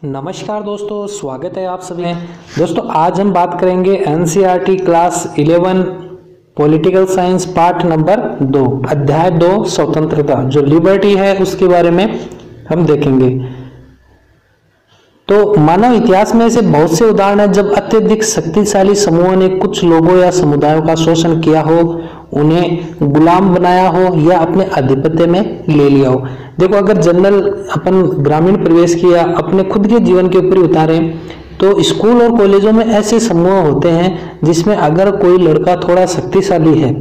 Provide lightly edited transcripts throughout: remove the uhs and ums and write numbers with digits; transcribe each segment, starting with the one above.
नमस्कार दोस्तों, स्वागत है आप सभी में। दोस्तों आज हम बात करेंगे NCERT class 11 political science part number 2 अध्याय 2 स्वतंत्रता जो लिबर्टी है उसके बारे में हम देखेंगे। तो मानव इतिहास में ऐसे बहुत से उदाहरण हैं जब अत्यधिक शक्तिशाली समूहों ने कुछ लोगों या समुदायों का शोषण किया हो, उन्हें गुलाम बनाया हो या अपने आधिपत्य में ले लिया हो। देखो, अगर जनरल अपन ग्रामीण परिवेश की या अपने खुद के जीवन के ऊपर उतारें तो स्कूल और कॉलेजों में ऐसे समूह होते हैं जिसमें अगर कोई लड़का थोड़ा शक्तिशाली है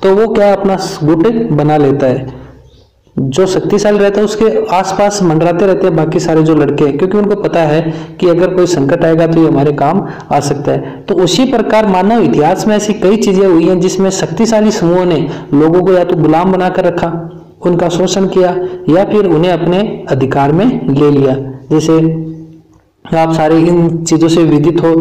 तो वो क्या अपना गुट बना लेता है। जो शक्तिशाली रहता है उसके आसपास मंडराते रहते हैं बाकी सारे जो लड़के हैं, क्योंकि उनको पता है कि अगर कोई संकट आएगा तो ये हमारे काम आ सकता है। तो उसी प्रकार मानव इतिहास में ऐसी कई चीजें हुई हैं जिसमें शक्तिशाली समूहों ने लोगों को या तो गुलाम बनाकर रखा, उनका शोषण किया या फिर उन्हें अपने अधिकार में ले लिया। जैसे आप सारे इन चीजों से विदित हो।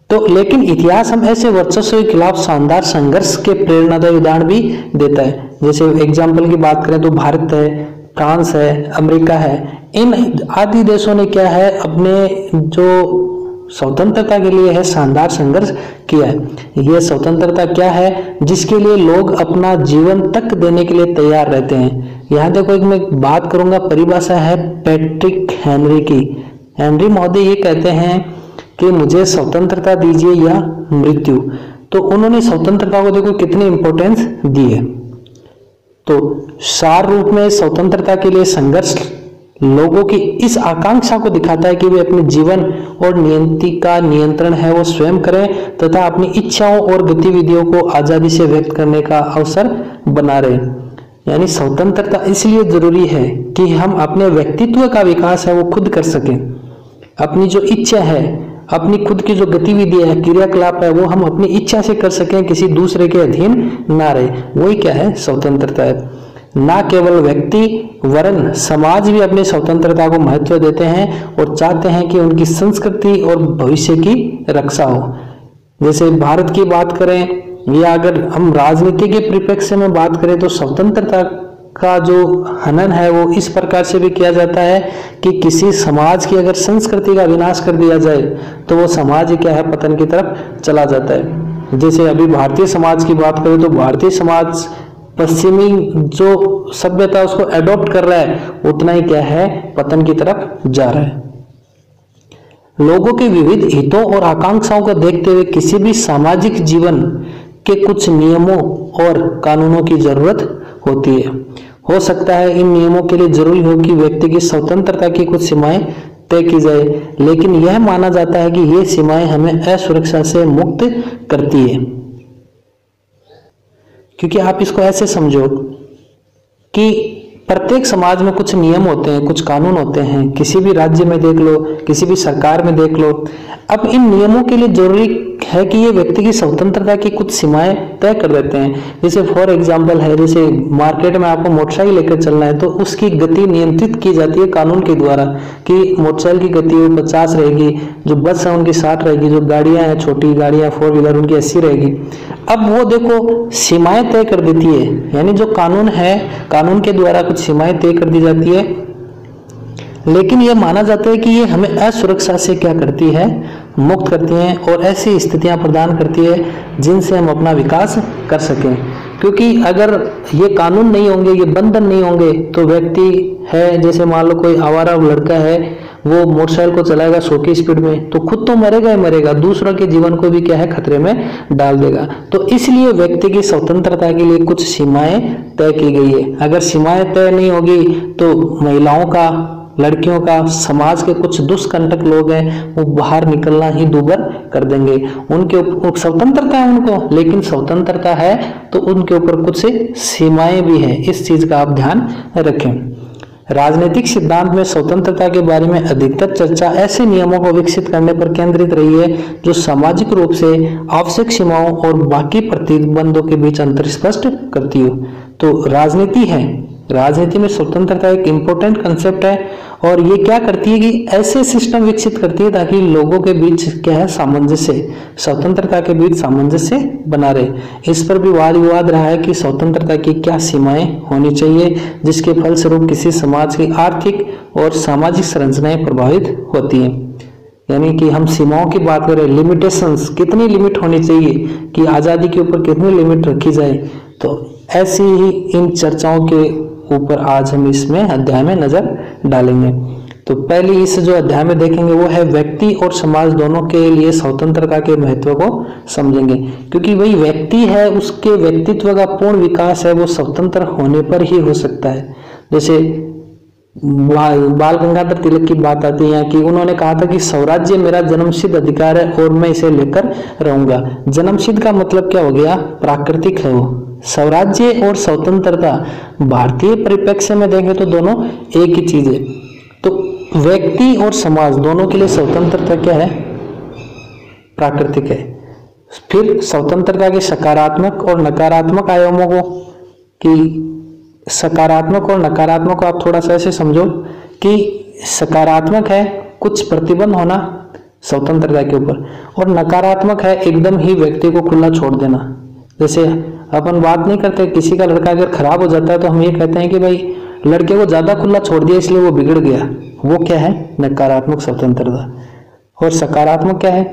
तो लेकिन इतिहास हम ऐसे वर्चस्व के खिलाफ शानदार संघर्ष के प्रेरणादायी उदाहरण भी देता है। जैसे एग्जाम्पल की बात करें तो भारत है, फ्रांस है, अमेरिका है, इन आदि देशों ने क्या है अपने जो स्वतंत्रता के लिए है शानदार संघर्ष किया है। यह स्वतंत्रता क्या है जिसके लिए लोग अपना जीवन तक देने के लिए तैयार रहते हैं। यहाँ देखो, एक मैं बात करूंगा, परिभाषा है पैट्रिक हेनरी की। हेनरी महोदय ये कहते हैं कि मुझे स्वतंत्रता दीजिए या मृत्यु। तो उन्होंने स्वतंत्रता को देखो कितनी इंपॉर्टेंस दी है। तो सार रूप में स्वतंत्रता के लिए संघर्ष लोगों की इस आकांक्षा को दिखाता है कि वे अपने जीवन और नियति का नियंत्रण है वो स्वयं करें तथा अपनी इच्छाओं और गतिविधियों को आजादी से व्यक्त करने का अवसर बना रहे। यानी स्वतंत्रता इसलिए जरूरी है कि हम अपने व्यक्तित्व का विकास है वो खुद कर सकें। अपनी जो इच्छा है, अपनी खुद की जो गतिविधि है, क्रियाकलाप है, वो हम अपनी इच्छा से कर सकें, किसी दूसरे के अधीन ना रहे। वही क्या है, स्वतंत्रता है। ना केवल व्यक्ति वरन समाज भी अपनी स्वतंत्रता को महत्व देते हैं और चाहते हैं कि उनकी संस्कृति और भविष्य की रक्षा हो। जैसे भारत की बात करें या अगर हम राजनीति के परिप्रेक्ष्य में बात करें तो स्वतंत्रता का जो हनन है वो इस प्रकार से भी किया जाता है कि किसी समाज की अगर संस्कृति का विनाश कर दिया जाए तो वो समाज क्या है, पतन की तरफ चला जाता है। जैसे अभी भारतीय समाज की बात करें तो भारतीय समाज पश्चिमी जो सभ्यता उसको एडॉप्ट कर रहा है उतना ही क्या है, पतन की तरफ जा रहा है। लोगों के विविध हितों और आकांक्षाओं को देखते हुए किसी भी सामाजिक जीवन के कुछ नियमों और कानूनों की जरूरत होती है। हो सकता है इन नियमों के लिए जरूरी हो कि व्यक्ति की स्वतंत्रता की कुछ सीमाएं तय की जाए, लेकिन यह माना जाता है कि ये सीमाएं हमें असुरक्षा से मुक्त करती है। क्योंकि आप इसको ऐसे समझो कि प्रत्येक समाज में कुछ नियम होते हैं, कुछ कानून होते हैं। किसी भी राज्य में देख लो, किसी भी सरकार में देख लो। अब इन नियमों के लिए जरूरी है कि ये व्यक्ति की स्वतंत्रता की कुछ सीमाएं तय कर देते हैं। जैसे फॉर एग्जांपल है, जैसे मार्केट में आपको मोटरसाइकिल लेकर चलना है तो उसकी गति नियंत्रित की जाती है कानून के द्वारा कि मोटरसाइकिल की गति 50 रहेगी, जो बस है उनकी 60 रहेगी, जो गाड़ियां हैं छोटी गाड़ियां 4 व्हीलर उनकी 80 रहेगी। अब वो देखो सीमाएं तय कर देती है, यानी जो कानून है कानून के द्वारा कुछ सीमाएं तय कर दी जाती है, लेकिन यह माना जाता है कि ये हमें असुरक्षा से क्या करती है, मुक्त करती हैं और ऐसी स्थितियां प्रदान करती है जिनसे हम अपना विकास कर सकें। क्योंकि अगर ये कानून नहीं होंगे, ये बंधन नहीं होंगे तो व्यक्ति है, जैसे मान लो कोई आवारा लड़का है, वो मोटरसाइकिल को चलाएगा 100 की स्पीड में तो खुद तो मरेगा ही मरेगा, दूसरों के जीवन को भी क्या है, खतरे में डाल देगा। तो इसलिए व्यक्ति की स्वतंत्रता के लिए कुछ सीमाएं तय की गई है। अगर सीमाएं तय नहीं होगी तो महिलाओं का, लड़कियों का, समाज के कुछ दुष्कंटक लोग हैं वो बाहर निकलना ही दूभर कर देंगे। उनके ऊपर स्वतंत्रता है उनको, लेकिन स्वतंत्रता है तो उनके ऊपर कुछ सीमाएं भी हैं। इस चीज का आप ध्यान रखें। राजनीतिक सिद्धांत में स्वतंत्रता के बारे में अधिकतर चर्चा ऐसे नियमों को विकसित करने पर केंद्रित रही है जो सामाजिक रूप से आवश्यक सीमाओं और बाकी प्रतिबंधों के बीच अंतर स्पष्ट करती हो। तो राजनीति है राजनीति में स्वतंत्रता एक इम्पोर्टेंट कंसेप्ट है और ये क्या करती है कि ऐसे सिस्टम विकसित करती है ताकि लोगों के बीच क्या है सामंजस्य, स्वतंत्रता के बीच सामंजस्य बना रहे। इस पर भी वाद विवाद रहा है कि स्वतंत्रता की क्या सीमाएं होनी चाहिए जिसके फलस्वरूप किसी समाज की आर्थिक और सामाजिक संरचनाएं प्रभावित होती हैं। यानी कि हम सीमाओं की बात करें, लिमिटेशंस, कितनी लिमिट होनी चाहिए कि आज़ादी के ऊपर कितनी लिमिट रखी जाए, तो ऐसी ही इन चर्चाओं के ऊपर आज हम इसमें अध्याय में नजर डालेंगे। तो पहली इस जो अध्याय में देखेंगे वो है व्यक्ति और समाज दोनों के लिए स्वतंत्रता के महत्व को समझेंगे, क्योंकि वही व्यक्ति है उसके व्यक्तित्व का पूर्ण विकास है वो स्वतंत्र होने पर ही हो सकता है। जैसे बाल गंगाधर तिलक की बात आती है कि उन्होंने कहा था कि स्वराज्य मेरा जन्मसिद्ध अधिकार है और मैं इसे लेकर रहूंगा। जन्मसिद्ध का मतलब क्या हो गया, प्राकृतिक है वो। स्वराज्य और स्वतंत्रता भारतीय परिप्रेक्ष्य में देखें तो दोनों एक ही चीज है। तो व्यक्ति और समाज दोनों के लिए स्वतंत्रता क्या है, प्राकृतिक है। फिर स्वतंत्रता के सकारात्मक और नकारात्मक आयामों को कि सकारात्मक और नकारात्मक को आप थोड़ा सा ऐसे समझो कि सकारात्मक है कुछ प्रतिबंध होना स्वतंत्रता के ऊपर, और नकारात्मक है एकदम ही व्यक्ति को खुला छोड़ देना। जैसे अपन बात नहीं करते, किसी का लड़का अगर खराब हो जाता है तो हम ये कहते हैं कि भाई लड़के को ज्यादा खुला छोड़ दिया इसलिए वो बिगड़ गया, वो क्या है नकारात्मक स्वतंत्रता। और सकारात्मक क्या है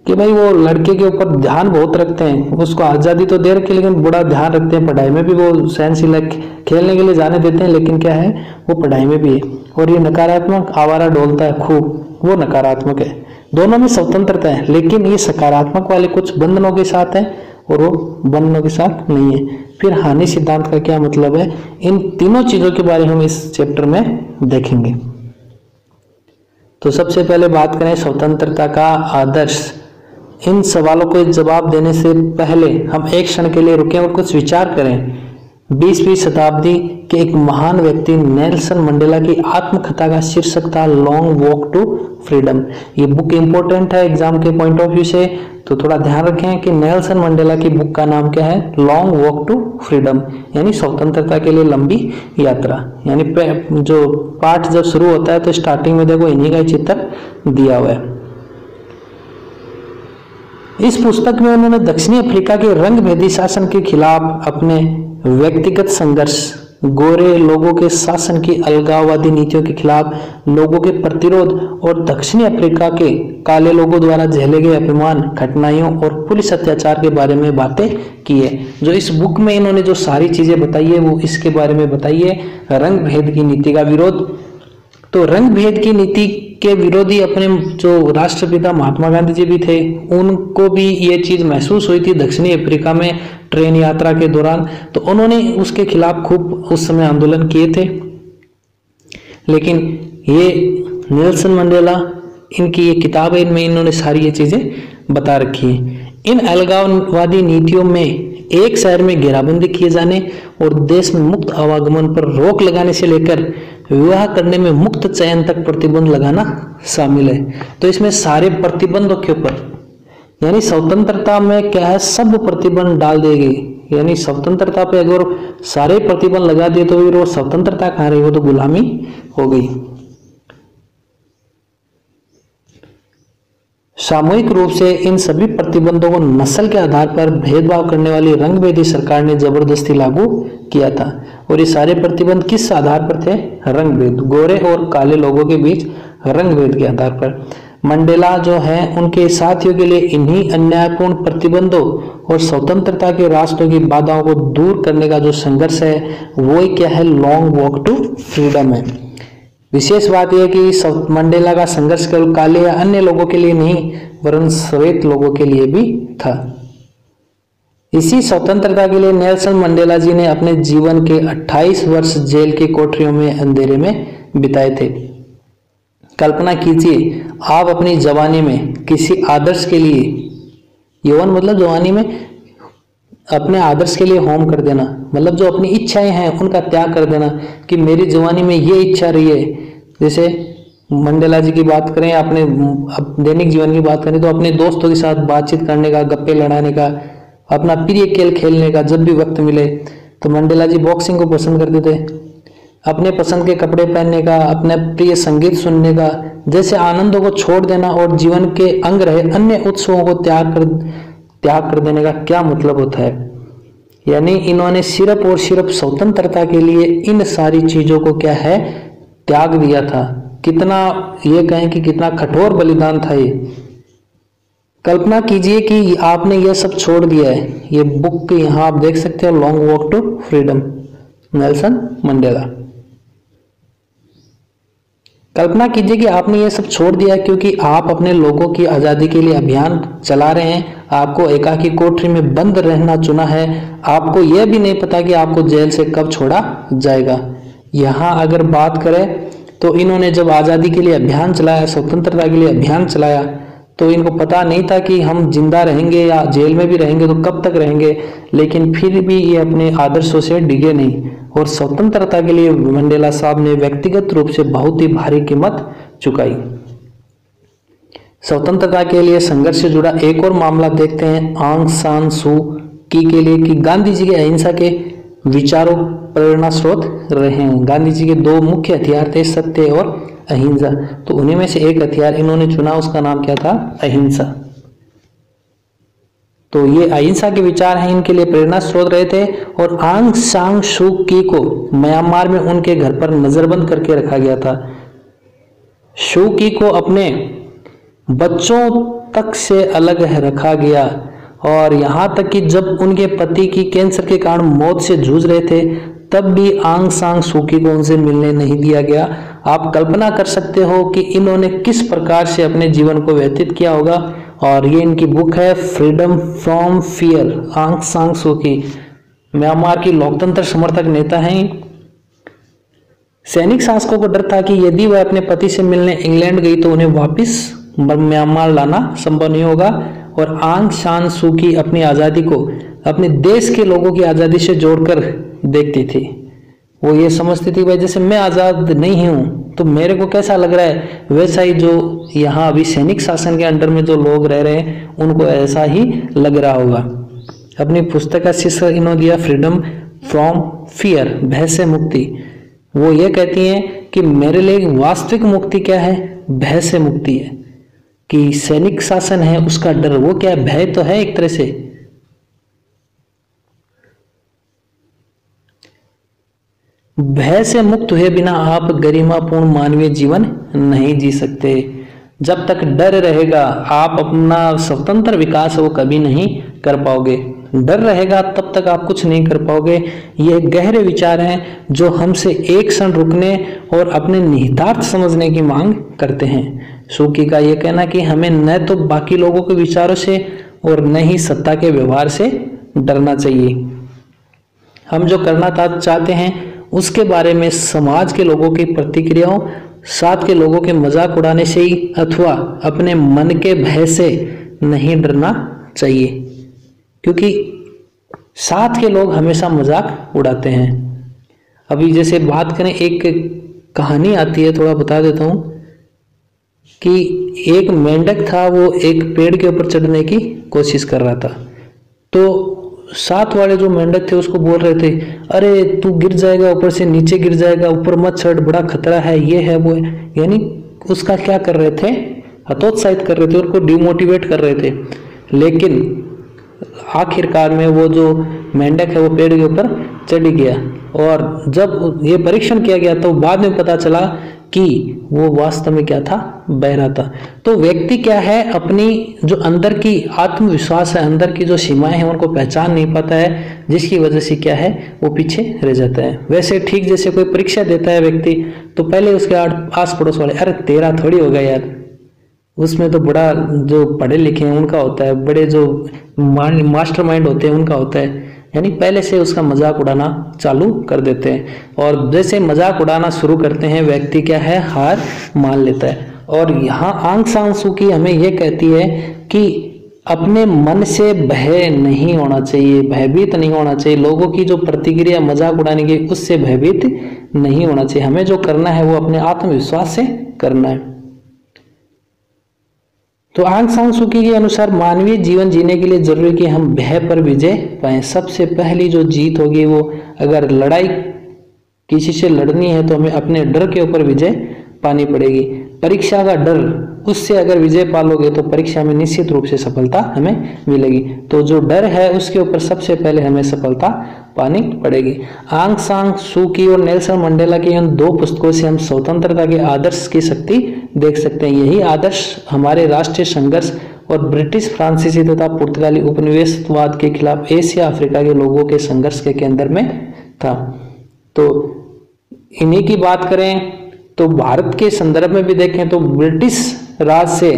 कि भाई वो लड़के के ऊपर ध्यान बहुत रखते हैं, उसको आज़ादी तो दे रखी लेकिन बड़ा ध्यान रखते हैं, पढ़ाई में भी वो सहनशील है, खेलने के लिए जाने देते हैं लेकिन क्या है वो पढ़ाई में भी है। और ये नकारात्मक आवारा डोलता है खूब, वो नकारात्मक है। दोनों में स्वतंत्रता है लेकिन ये सकारात्मक वाले कुछ बंधनों के साथ है और वो बंधनों के साथ नहीं है। फिर हानि सिद्धांत का क्या मतलब है, इन तीनों चीजों के बारे में हम इस चैप्टर में देखेंगे। तो सबसे पहले बात करें स्वतंत्रता का आदर्श। इन सवालों को जवाब देने से पहले हम एक क्षण के लिए रुकें और कुछ विचार करें। 20वीं शताब्दी के एक महान व्यक्ति नेल्सन मंडेला की आत्मकथा का शीर्षक था लॉन्ग वॉक टू फ्रीडम। ये बुक इंपॉर्टेंट है एग्जाम के पॉइंट ऑफ व्यू से, तो थोड़ा ध्यान रखें कि नेल्सन मंडेला की बुक का नाम क्या है, लॉन्ग वॉक टू फ्रीडम, यानी स्वतंत्रता के लिए लंबी यात्रा। यानी जो पाठ जब शुरू होता है तो स्टार्टिंग में देखो इन्हीं का चित्र दिया हुआ है। इस पुस्तक में उन्होंने दक्षिणी अफ्रीका के रंगभेदी शासन के खिलाफ अपने व्यक्तिगत संघर्ष, गोरे लोगों के शासन की अलगाववादी नीतियों के खिलाफ लोगों के प्रतिरोध और दक्षिणी अफ्रीका के काले लोगों द्वारा झेले गए अपमान, कठिनाइयों और पुलिस अत्याचार के बारे में बातें की है। जो इस बुक में इन्होंने जो सारी चीजें बताई है वो इसके बारे में बताई है, रंग भेद की नीति का विरोध। तो रंग भेद की नीति के विरोधी अपने जो राष्ट्रपिता महात्मा गांधी जी भी थे, उनको भी ये चीज महसूस हुई थी दक्षिणी अफ्रीका में ट्रेन यात्रा के दौरान, तो उन्होंने उसके खिलाफ खूब उस समय आंदोलन किए थे। लेकिन ये नेल्सन मंडेला, इनकी ये किताब है, इनमें इन्होंने सारी ये चीजें बता रखी है। इन अलगाववादी नीतियों में एक शहर में घेराबंदी किए जाने और देश में मुक्त आवागमन पर रोक लगाने से लेकर विवाह करने में मुक्त चयन तक प्रतिबंध लगाना शामिल है। तो इसमें सारे प्रतिबंधों के ऊपर, यानी स्वतंत्रता में क्या है, सब प्रतिबंध डाल देगी। यानी स्वतंत्रता पे अगर सारे प्रतिबंध लगा दिए तो फिर वो स्वतंत्रता कहाँ रही, वो तो गुलामी हो गई। सामूहिक रूप से इन सभी प्रतिबंधों को नस्ल के आधार पर भेदभाव करने वाली रंगभेदी सरकार ने जबरदस्ती लागू किया था। और ये सारे प्रतिबंध किस आधार पर थे, रंगभेद, गोरे और काले लोगों के बीच रंगभेद के आधार पर। मंडेला जो है उनके साथियों के लिए इन्हीं अन्यायपूर्ण प्रतिबंधों और स्वतंत्रता के रास्तों की बाधाओं को दूर करने का जो संघर्ष है वो क्या है, लॉन्ग वॉक टू फ्रीडम है। विशेष बात यह कि मंडेला का संघर्ष केवल काले या अन्य लोगों के लिए नहीं वरन श्वेत लोगों के लिए भी था। इसी स्वतंत्रता के लिए नेल्सन मंडेला जी ने अपने जीवन के 28 वर्ष जेल की कोठरियों में अंधेरे में बिताए थे। कल्पना कीजिए आप अपनी जवानी में किसी आदर्श के लिए, यौवन मतलब जवानी में अपने आदर्श के लिए होम कर देना, मतलब जो अपनी इच्छाएं हैं उनका त्याग कर देना कि मेरी जवानी में ये इच्छा रही है। जैसे मंडेला जी की बात करें, अपने दैनिक जीवन की बात करें तो अपने दोस्तों के साथ बातचीत करने का, गप्पे लड़ाने का, अपना प्रिय खेल खेलने का जब भी वक्त मिले। तो मंडेला जी बॉक्सिंग को पसंद करते थे, अपने पसंद के कपड़े पहनने का, अपने प्रिय संगीत सुनने का, जैसे आनंदों को छोड़ देना और जीवन के अंग रहे अन्य उत्सवों को त्याग कर देने का क्या मतलब होता है। यानी इन्होंने सिर्फ और सिर्फ स्वतंत्रता के लिए इन सारी चीजों को क्या है, त्याग दिया था। कितना, ये कहें कि कितना कठोर बलिदान था ये। कल्पना कीजिए कि आपने यह सब छोड़ दिया है। ये बुक यहाँ आप देख सकते हो, long walk to freedom, Nelson Mandela. कल्पना कीजिए कि आपने ये सब छोड़ दिया क्योंकि आप अपने लोगों की आज़ादी के लिए अभियान चला रहे हैं। आपको एकाकी कोठरी में बंद रहना चुना है। आपको यह भी नहीं पता कि आपको जेल से कब छोड़ा जाएगा। यहाँ अगर बात करें तो इन्होंने जब आज़ादी के लिए अभियान चलाया, स्वतंत्रता के लिए अभियान चलाया, तो इनको पता नहीं था कि हम जिंदा रहेंगे या जेल में भी रहेंगे तो कब तक रहेंगे, लेकिन फिर भी ये अपने आदर्शों से डिगे नहीं और स्वतंत्रता के लिए मंडेला साहब ने व्यक्तिगत रूप से बहुत ही भारी कीमत चुकाई। स्वतंत्रता के लिए संघर्ष से जुड़ा एक और मामला देखते हैं आंग सान सू की के लिए, कि गांधी जी के अहिंसा के विचारों प्रेरणा स्रोत रहे हैं। गांधी जी के दो मुख्य हथियार थे, सत्य और अहिंसा। तो उन्हीं में से एक हथियार इन्होंने चुना, उसका नाम क्या था, अहिंसा। तो ये अहिंसा के विचार हैं, इनके लिए प्रेरणा स्रोत रहे थे। और आंग सान सू की को म्यांमार में उनके घर पर नजरबंद करके रखा गया था। सू की को अपने बच्चों तक से अलग रखा गया और यहां तक कि जब उनके पति की कैंसर के कारण मौत से जूझ रहे थे तब भी आंग सान सू की को उनसे मिलने नहीं दिया गया। आप कल्पना कर सकते हो कि इन्होंने किस प्रकार से अपने जीवन को व्यतीत किया होगा। और ये इनकी बुक है फ्रीडम फ्रॉम फियर, आंग सान सू की, म्यांमार की लोकतंत्र समर्थक नेता हैं। सैनिक शासकों को डर था कि यदि वह अपने पति से मिलने इंग्लैंड गई तो उन्हें वापस म्यांमार लाना संभव नहीं होगा। और आंग सान सू की अपनी आज़ादी को अपने देश के लोगों की आज़ादी से जोड़कर देखती थी। वो ये समझती थी भाई जैसे मैं आज़ाद नहीं हूँ तो मेरे को कैसा लग रहा है, वैसा ही जो यहाँ अभी सैनिक शासन के अंडर में जो लोग रह रहे हैं उनको ऐसा ही लग रहा होगा। अपनी पुस्तक का शीर्षक इन्होंने दिया फ्रीडम फ्रॉम फियर, भय से मुक्ति। वो ये कहती हैं कि मेरे लिए वास्तविक मुक्ति क्या है, भय से मुक्ति है। कि सैनिक शासन है उसका डर, वो क्या है, भय तो है एक तरह से। भय से मुक्त हुए बिना आप गरिमापूर्ण मानवीय जीवन नहीं जी सकते। जब तक डर रहेगा आप अपना स्वतंत्र विकास वो कभी नहीं कर पाओगे। डर रहेगा तब तक आप कुछ नहीं कर पाओगे। ये गहरे विचार हैं जो हमसे एक क्षण रुकने और अपने निहितार्थ समझने की मांग करते हैं। सूकी का ये कहना कि हमें न तो बाकी लोगों के विचारों से और न ही सत्ता के व्यवहार से डरना चाहिए। हम जो करना चाहते हैं उसके बारे में समाज के लोगों की प्रतिक्रियाओं, साथ के लोगों के मजाक उड़ाने से ही अथवा अपने मन के भय से नहीं डरना चाहिए, क्योंकि साथ के लोग हमेशा मजाक उड़ाते हैं। अभी जैसे बात करें, एक कहानी आती है, थोड़ा बता देता हूँ कि एक मेंढक था, वो एक पेड़ के ऊपर चढ़ने की कोशिश कर रहा था। तो साथ वाले जो मेंढक थे उसको बोल रहे थे, अरे तू गिर जाएगा, ऊपर से नीचे गिर जाएगा, ऊपर मत चढ़, बड़ा खतरा है, ये है वो है। यानी उसका क्या कर रहे थे, हतोत्साहित कर रहे थे, उसको डिमोटिवेट कर रहे थे। लेकिन आखिरकार में वो जो मेंढक है वो पेड़ के ऊपर चढ़ गया। और जब ये परीक्षण किया गया तो बाद में पता चला कि वो वास्तव में क्या था, बहरा था। तो व्यक्ति क्या है, अपनी जो अंदर की आत्मविश्वास है, अंदर की जो सीमाएं हैं उनको पहचान नहीं पाता है, जिसकी वजह से क्या है वो पीछे रह जाता है। वैसे ठीक जैसे कोई परीक्षा देता है व्यक्ति, तो पहले उसके आस पड़ोस वाले, अरे तेरा थोड़ी होगा यार, उसमें तो बड़ा जो पढ़े लिखे हैं उनका होता है, बड़े जो मास्टरमाइंड होते हैं उनका होता है। यानी पहले से उसका मजाक उड़ाना चालू कर देते हैं। और जैसे मजाक उड़ाना शुरू करते हैं व्यक्ति क्या है, हार मान लेता है। और यहाँ आंग सान सू की हमें यह कहती है कि अपने मन से भय नहीं होना चाहिए, भयभीत नहीं होना चाहिए। लोगों की जो प्रतिक्रिया मजाक उड़ाने की उससे भयभीत नहीं होना चाहिए। हमें जो करना है वो अपने आत्मविश्वास से करना है। तो आंग सान सू की के अनुसार मानवीय जीवन जीने के लिए जरूरी कि हम भय पर विजय पाएं। सबसे पहली जो जीत होगी वो, अगर लड़ाई किसी से लड़नी है तो हमें अपने डर के ऊपर विजय पानी पड़ेगी। परीक्षा का डर, उससे अगर विजय पालोगे तो परीक्षा में निश्चित रूप से सफलता हमें मिलेगी। तो जो डर है उसके ऊपर सबसे पहले हमें सफलता पानी पड़ेगी। आंग सांग सू की और नेल्सन मंडेला की इन 2 पुस्तकों से हम स्वतंत्रता के आदर्श की शक्ति देख सकते हैं। यही आदर्श हमारे राष्ट्रीय संघर्ष और ब्रिटिश, फ्रांसीसी तथा पुर्तगाली उपनिवेशवाद के खिलाफ एशिया अफ्रीका के लोगों के संघर्ष के केंद्र में था। तो इन्हीं की बात करें तो भारत के संदर्भ में भी देखें तो ब्रिटिश राज से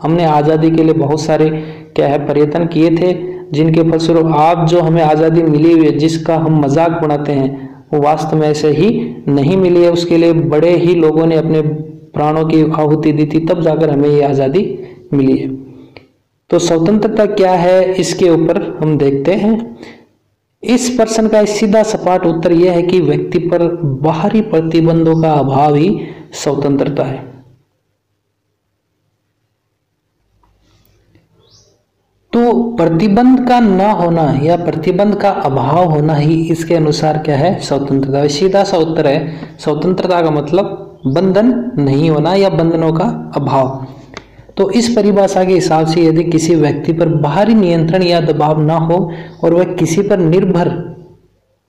हमने आज़ादी के लिए बहुत सारे क्या है प्रयत्न किए थे, जिनके फलस्वरूप आज जो हमें आज़ादी मिली हुई है, जिसका हम मजाक बनाते हैं, वो वास्तव में ऐसे ही नहीं मिली है। उसके लिए बड़े ही लोगों ने अपने प्राणों की आहुति दी थी, तब जाकर हमें ये आज़ादी मिली है। तो स्वतंत्रता क्या है, इसके ऊपर हम देखते हैं। इस प्रश्न का सीधा सपाट उत्तर यह है कि व्यक्ति पर बाहरी प्रतिबंधों का अभाव ही स्वतंत्रता है। तो प्रतिबंध का न होना या प्रतिबंध का अभाव होना ही इसके अनुसार क्या है, स्वतंत्रता। सीधा सा उत्तर है स्वतंत्रता का मतलब बंधन नहीं होना या बंधनों का अभाव। तो इस परिभाषा के हिसाब से यदि किसी व्यक्ति पर बाहरी नियंत्रण या दबाव ना हो और वह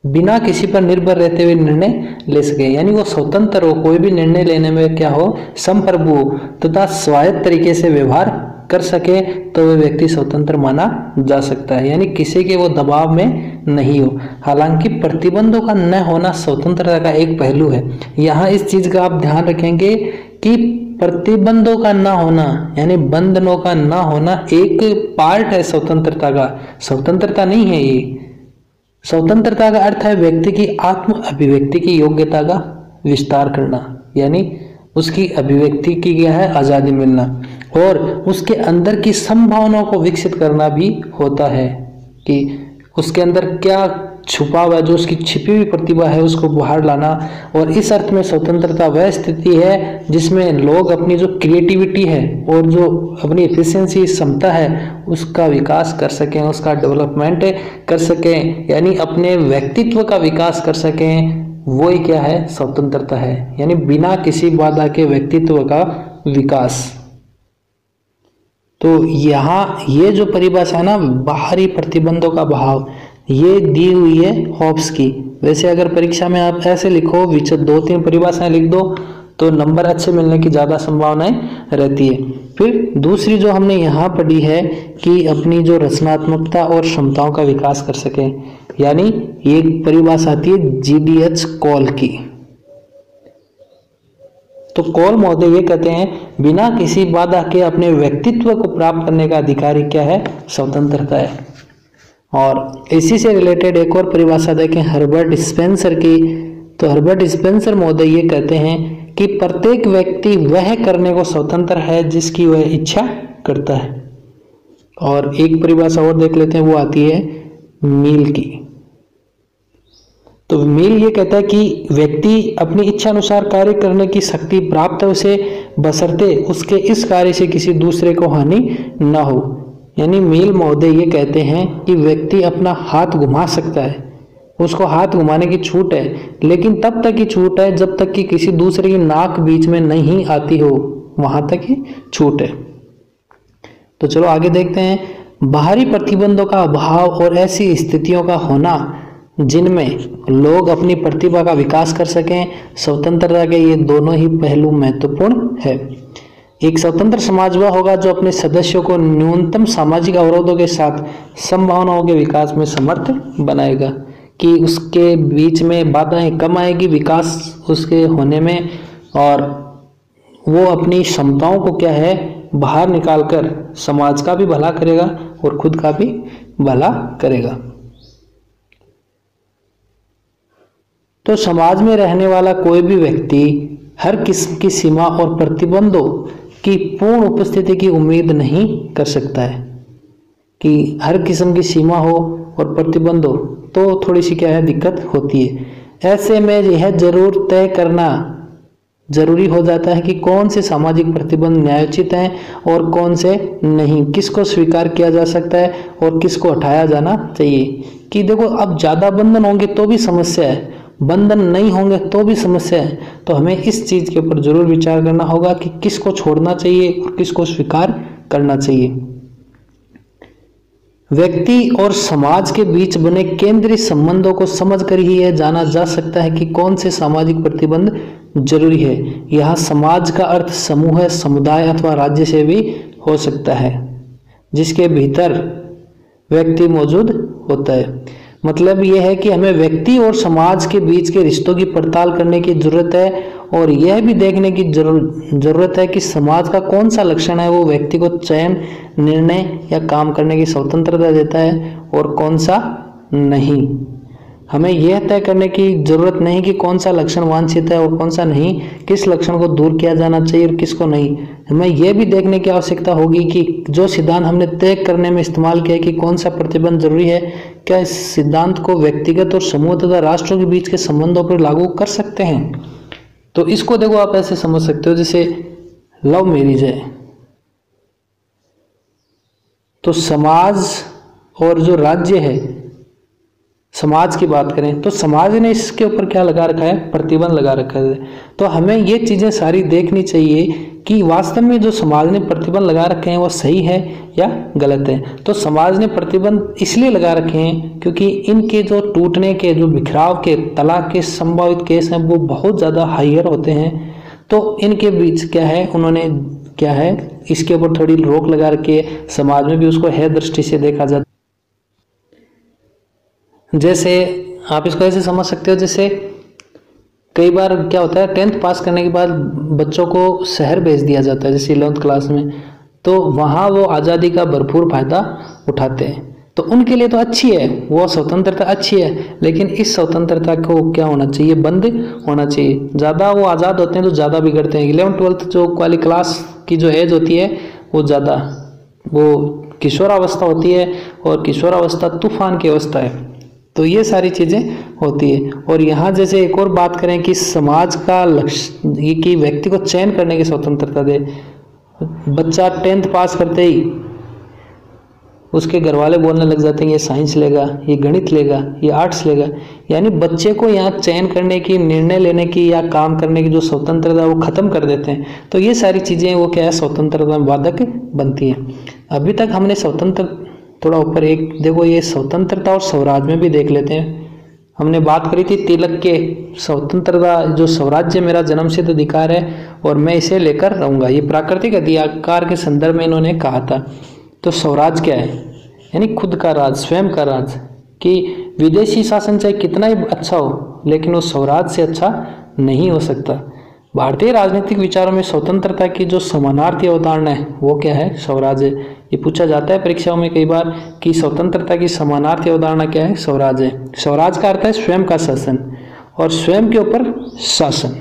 बिना किसी पर निर्भर रहते हुए निर्णय ले सके, यानी वो स्वतंत्र हो, कोई भी निर्णय लेने में क्या हो, संप्रभु हो तथा स्वायत्त तरीके से व्यवहार कर सके, तो वह व्यक्ति स्वतंत्र माना जा सकता है, यानी किसी के वो दबाव में नहीं हो। हालांकि प्रतिबंधों का न होना स्वतंत्रता का एक पहलू है। यहाँ इस चीज का आप ध्यान रखेंगे कि प्रतिबंधों का ना होना यानी बंधनों का ना होना एक पार्ट है स्वतंत्रता का, स्वतंत्रता नहीं है ये। स्वतंत्रता का अर्थ है व्यक्ति की आत्म अभिव्यक्ति की योग्यता का विस्तार करना, यानी उसकी अभिव्यक्ति की क्या है, आजादी मिलना, और उसके अंदर की संभावनाओं को विकसित करना भी होता है कि उसके अंदर क्या छुपा हुआ, जो उसकी छिपी हुई प्रतिभा है उसको बाहर लाना। और इस अर्थ में स्वतंत्रता वह स्थिति है जिसमें लोग अपनी जो क्रिएटिविटी है और जो अपनी एफिशिएंसी क्षमता है उसका विकास कर सकें, उसका डेवलपमेंट कर सकें, यानी अपने व्यक्तित्व का विकास कर सकें। वो ही क्या है, स्वतंत्रता है, यानी बिना किसी बाधा के व्यक्तित्व का विकास। तो यहाँ ये जो परिभाषा है ना, बाहरी प्रतिबंधों का भाव, ये दी हुई है हॉब्स की। वैसे अगर परीक्षा में आप ऐसे लिखो, 2-3 परिभाषाएं लिख दो तो नंबर अच्छे मिलने की ज़्यादा संभावनाएं रहती है। फिर दूसरी जो हमने यहाँ पढ़ी है कि अपनी जो रचनात्मकता और क्षमताओं का विकास कर सके, यानी ये परिभाषा आती है GDH कॉल की। तो कॉल महोदय ये कहते हैं बिना किसी बाधा के अपने व्यक्तित्व को प्राप्त करने का अधिकारी क्या है, स्वतंत्रता है। और इसी से रिलेटेड एक और परिभाषा देखें हर्बर्ट स्पेंसर की। तो हर्बर्ट स्पेंसर महोदय ये कहते हैं कि प्रत्येक व्यक्ति वह करने को स्वतंत्र है जिसकी वह इच्छा करता है। और एक परिभाषा और देख लेते हैं, वो आती है मील की। तो मील ये कहता है कि व्यक्ति अपनी इच्छा अनुसार कार्य करने की शक्ति प्राप्त है उसे, बशर्ते उसके इस कार्य से किसी दूसरे को हानि न हो। यानी मील महोदय ये कहते हैं कि व्यक्ति अपना हाथ घुमा सकता है, उसको हाथ घुमाने की छूट है, लेकिन तब तक की छूट है जब तक कि किसी दूसरे की नाक बीच में नहीं आती हो, वहां तक ही छूट है। तो चलो आगे देखते हैं। बाहरी प्रतिबंधों का अभाव और ऐसी स्थितियों का होना जिनमें लोग अपनी प्रतिभा का विकास कर सकें, स्वतंत्रता के ये दोनों ही पहलू महत्वपूर्ण है। एक स्वतंत्र समाज वह होगा जो अपने सदस्यों को न्यूनतम सामाजिक अवरोधों के साथ संभावनाओं के विकास में समर्थ बनाएगा, कि उसके बीच में बाधाएं कम आएगी विकास उसके होने में, और वो अपनी क्षमताओं को क्या है बाहर निकालकर समाज का भी भला करेगा और खुद का भी भला करेगा। तो समाज में रहने वाला कोई भी व्यक्ति हर किस्म की सीमा और प्रतिबंधों की पूर्ण उपस्थिति की उम्मीद नहीं कर सकता है, कि हर किस्म की सीमा हो और प्रतिबंध हो तो थोड़ी सी क्या है दिक्कत होती है। ऐसे में यह जरूर तय करना जरूरी हो जाता है कि कौन से सामाजिक प्रतिबंध न्यायोचित हैं और कौन से नहीं, किसको स्वीकार किया जा सकता है और किसको हटाया जाना चाहिए। कि देखो अब ज़्यादा बंधन होंगे तो भी समस्या है, बंधन नहीं होंगे तो भी समस्या है। तो हमें इस चीज के ऊपर जरूर विचार करना होगा कि किसको छोड़ना चाहिए और किसको स्वीकार करना चाहिए। व्यक्ति और समाज के बीच बने केंद्रीय संबंधों को समझकर ही यह जाना जा सकता है कि कौन से सामाजिक प्रतिबंध जरूरी है। यह समाज का अर्थ समूह, समुदाय अथवा राज्य से भी हो सकता है जिसके भीतर व्यक्ति मौजूद होता है। मतलब यह है कि हमें व्यक्ति और समाज के बीच के रिश्तों की पड़ताल करने की जरूरत है और यह भी देखने की जरूरत है कि समाज का कौन सा लक्षण है वो व्यक्ति को चयन, निर्णय या काम करने की स्वतंत्रता देता है और कौन सा नहीं। हमें यह तय करने की जरूरत नहीं कि कौन सा लक्षण वांछित है और कौन सा नहीं, किस लक्षण को दूर किया जाना चाहिए और किसको नहीं। हमें यह भी देखने की आवश्यकता होगी कि जो सिद्धांत हमने तय करने में इस्तेमाल किया कि कौन सा प्रतिबंध जरूरी है, क्या इस सिद्धांत को व्यक्तिगत और समूह तथा राष्ट्रों के बीच के संबंधों पर लागू कर सकते हैं। तो इसको देखो आप ऐसे समझ सकते हो जैसे लव मैरिज है, तो समाज और जो राज्य है, समाज की बात करें तो समाज ने इसके ऊपर क्या लगा रखा है, प्रतिबंध लगा रखा है। तो हमें ये चीजें सारी देखनी चाहिए कि वास्तव में जो समाज ने प्रतिबंध लगा रखे हैं वो सही है या गलत है। तो समाज ने प्रतिबंध इसलिए लगा रखे हैं क्योंकि इनके जो टूटने के, जो बिखराव के, तलाक के संभावित केस हैं वो बहुत ज्यादा हाइयर होते हैं। तो इनके बीच क्या है, उन्होंने क्या है इसके ऊपर थोड़ी रोक लगा रखी है। समाज में भी उसको है दृष्टि से देखा जाता। जैसे आप इसको ऐसे समझ सकते हो, जैसे कई बार क्या होता है 10th पास करने के बाद बच्चों को शहर भेज दिया जाता है, जैसे 11th क्लास में, तो वहाँ वो आज़ादी का भरपूर फायदा उठाते हैं। तो उनके लिए तो अच्छी है, वो स्वतंत्रता अच्छी है, लेकिन इस स्वतंत्रता को क्या होना चाहिए, बंद होना चाहिए। ज़्यादा वो आज़ाद होते हैं तो ज़्यादा बिगड़ते हैं। 11th 12th जो वाली क्लास की जो एज होती है वो ज़्यादा, वो किशोरावस्था होती है और किशोरावस्था तूफान की अवस्था है। तो ये सारी चीजें होती है। और यहाँ जैसे एक और बात करें कि समाज का लक्ष्य ये कि व्यक्ति को चयन करने की स्वतंत्रता दे। बच्चा 10th पास करते ही उसके घर वाले बोलने लग जाते हैं ये साइंस लेगा, ये गणित लेगा, ये आर्ट्स लेगा, यानी बच्चे को यहाँ चयन करने की, निर्णय लेने की या काम करने की जो स्वतंत्रता वो खत्म कर देते हैं। तो ये सारी चीजें वो क्या है, स्वतंत्रता में बाधक बनती है। अभी तक हमने स्वतंत्र, थोड़ा ऊपर एक देखो, ये स्वतंत्रता और स्वराज में भी देख लेते हैं। हमने बात करी थी तिलक के स्वतंत्रता, जो स्वराज्य मेरा जन्मसिद्ध अधिकार है और मैं इसे लेकर रहूंगा, ये प्राकृतिक अधिकार के संदर्भ में इन्होंने कहा था। तो स्वराज क्या है, यानी खुद का राज, स्वयं का राज, कि विदेशी शासन चाहे कितना ही अच्छा हो लेकिन वो स्वराज से अच्छा नहीं हो सकता। भारतीय राजनीतिक विचारों में स्वतंत्रता की जो समानार्थी अवधारणा है वो क्या है, स्वराज है। ये पूछा जाता है परीक्षाओं में कई बार कि स्वतंत्रता की समानार्थी अवधारणा क्या है, स्वराज है। स्वराज का अर्थ है स्वयं का शासन और स्वयं के ऊपर शासन,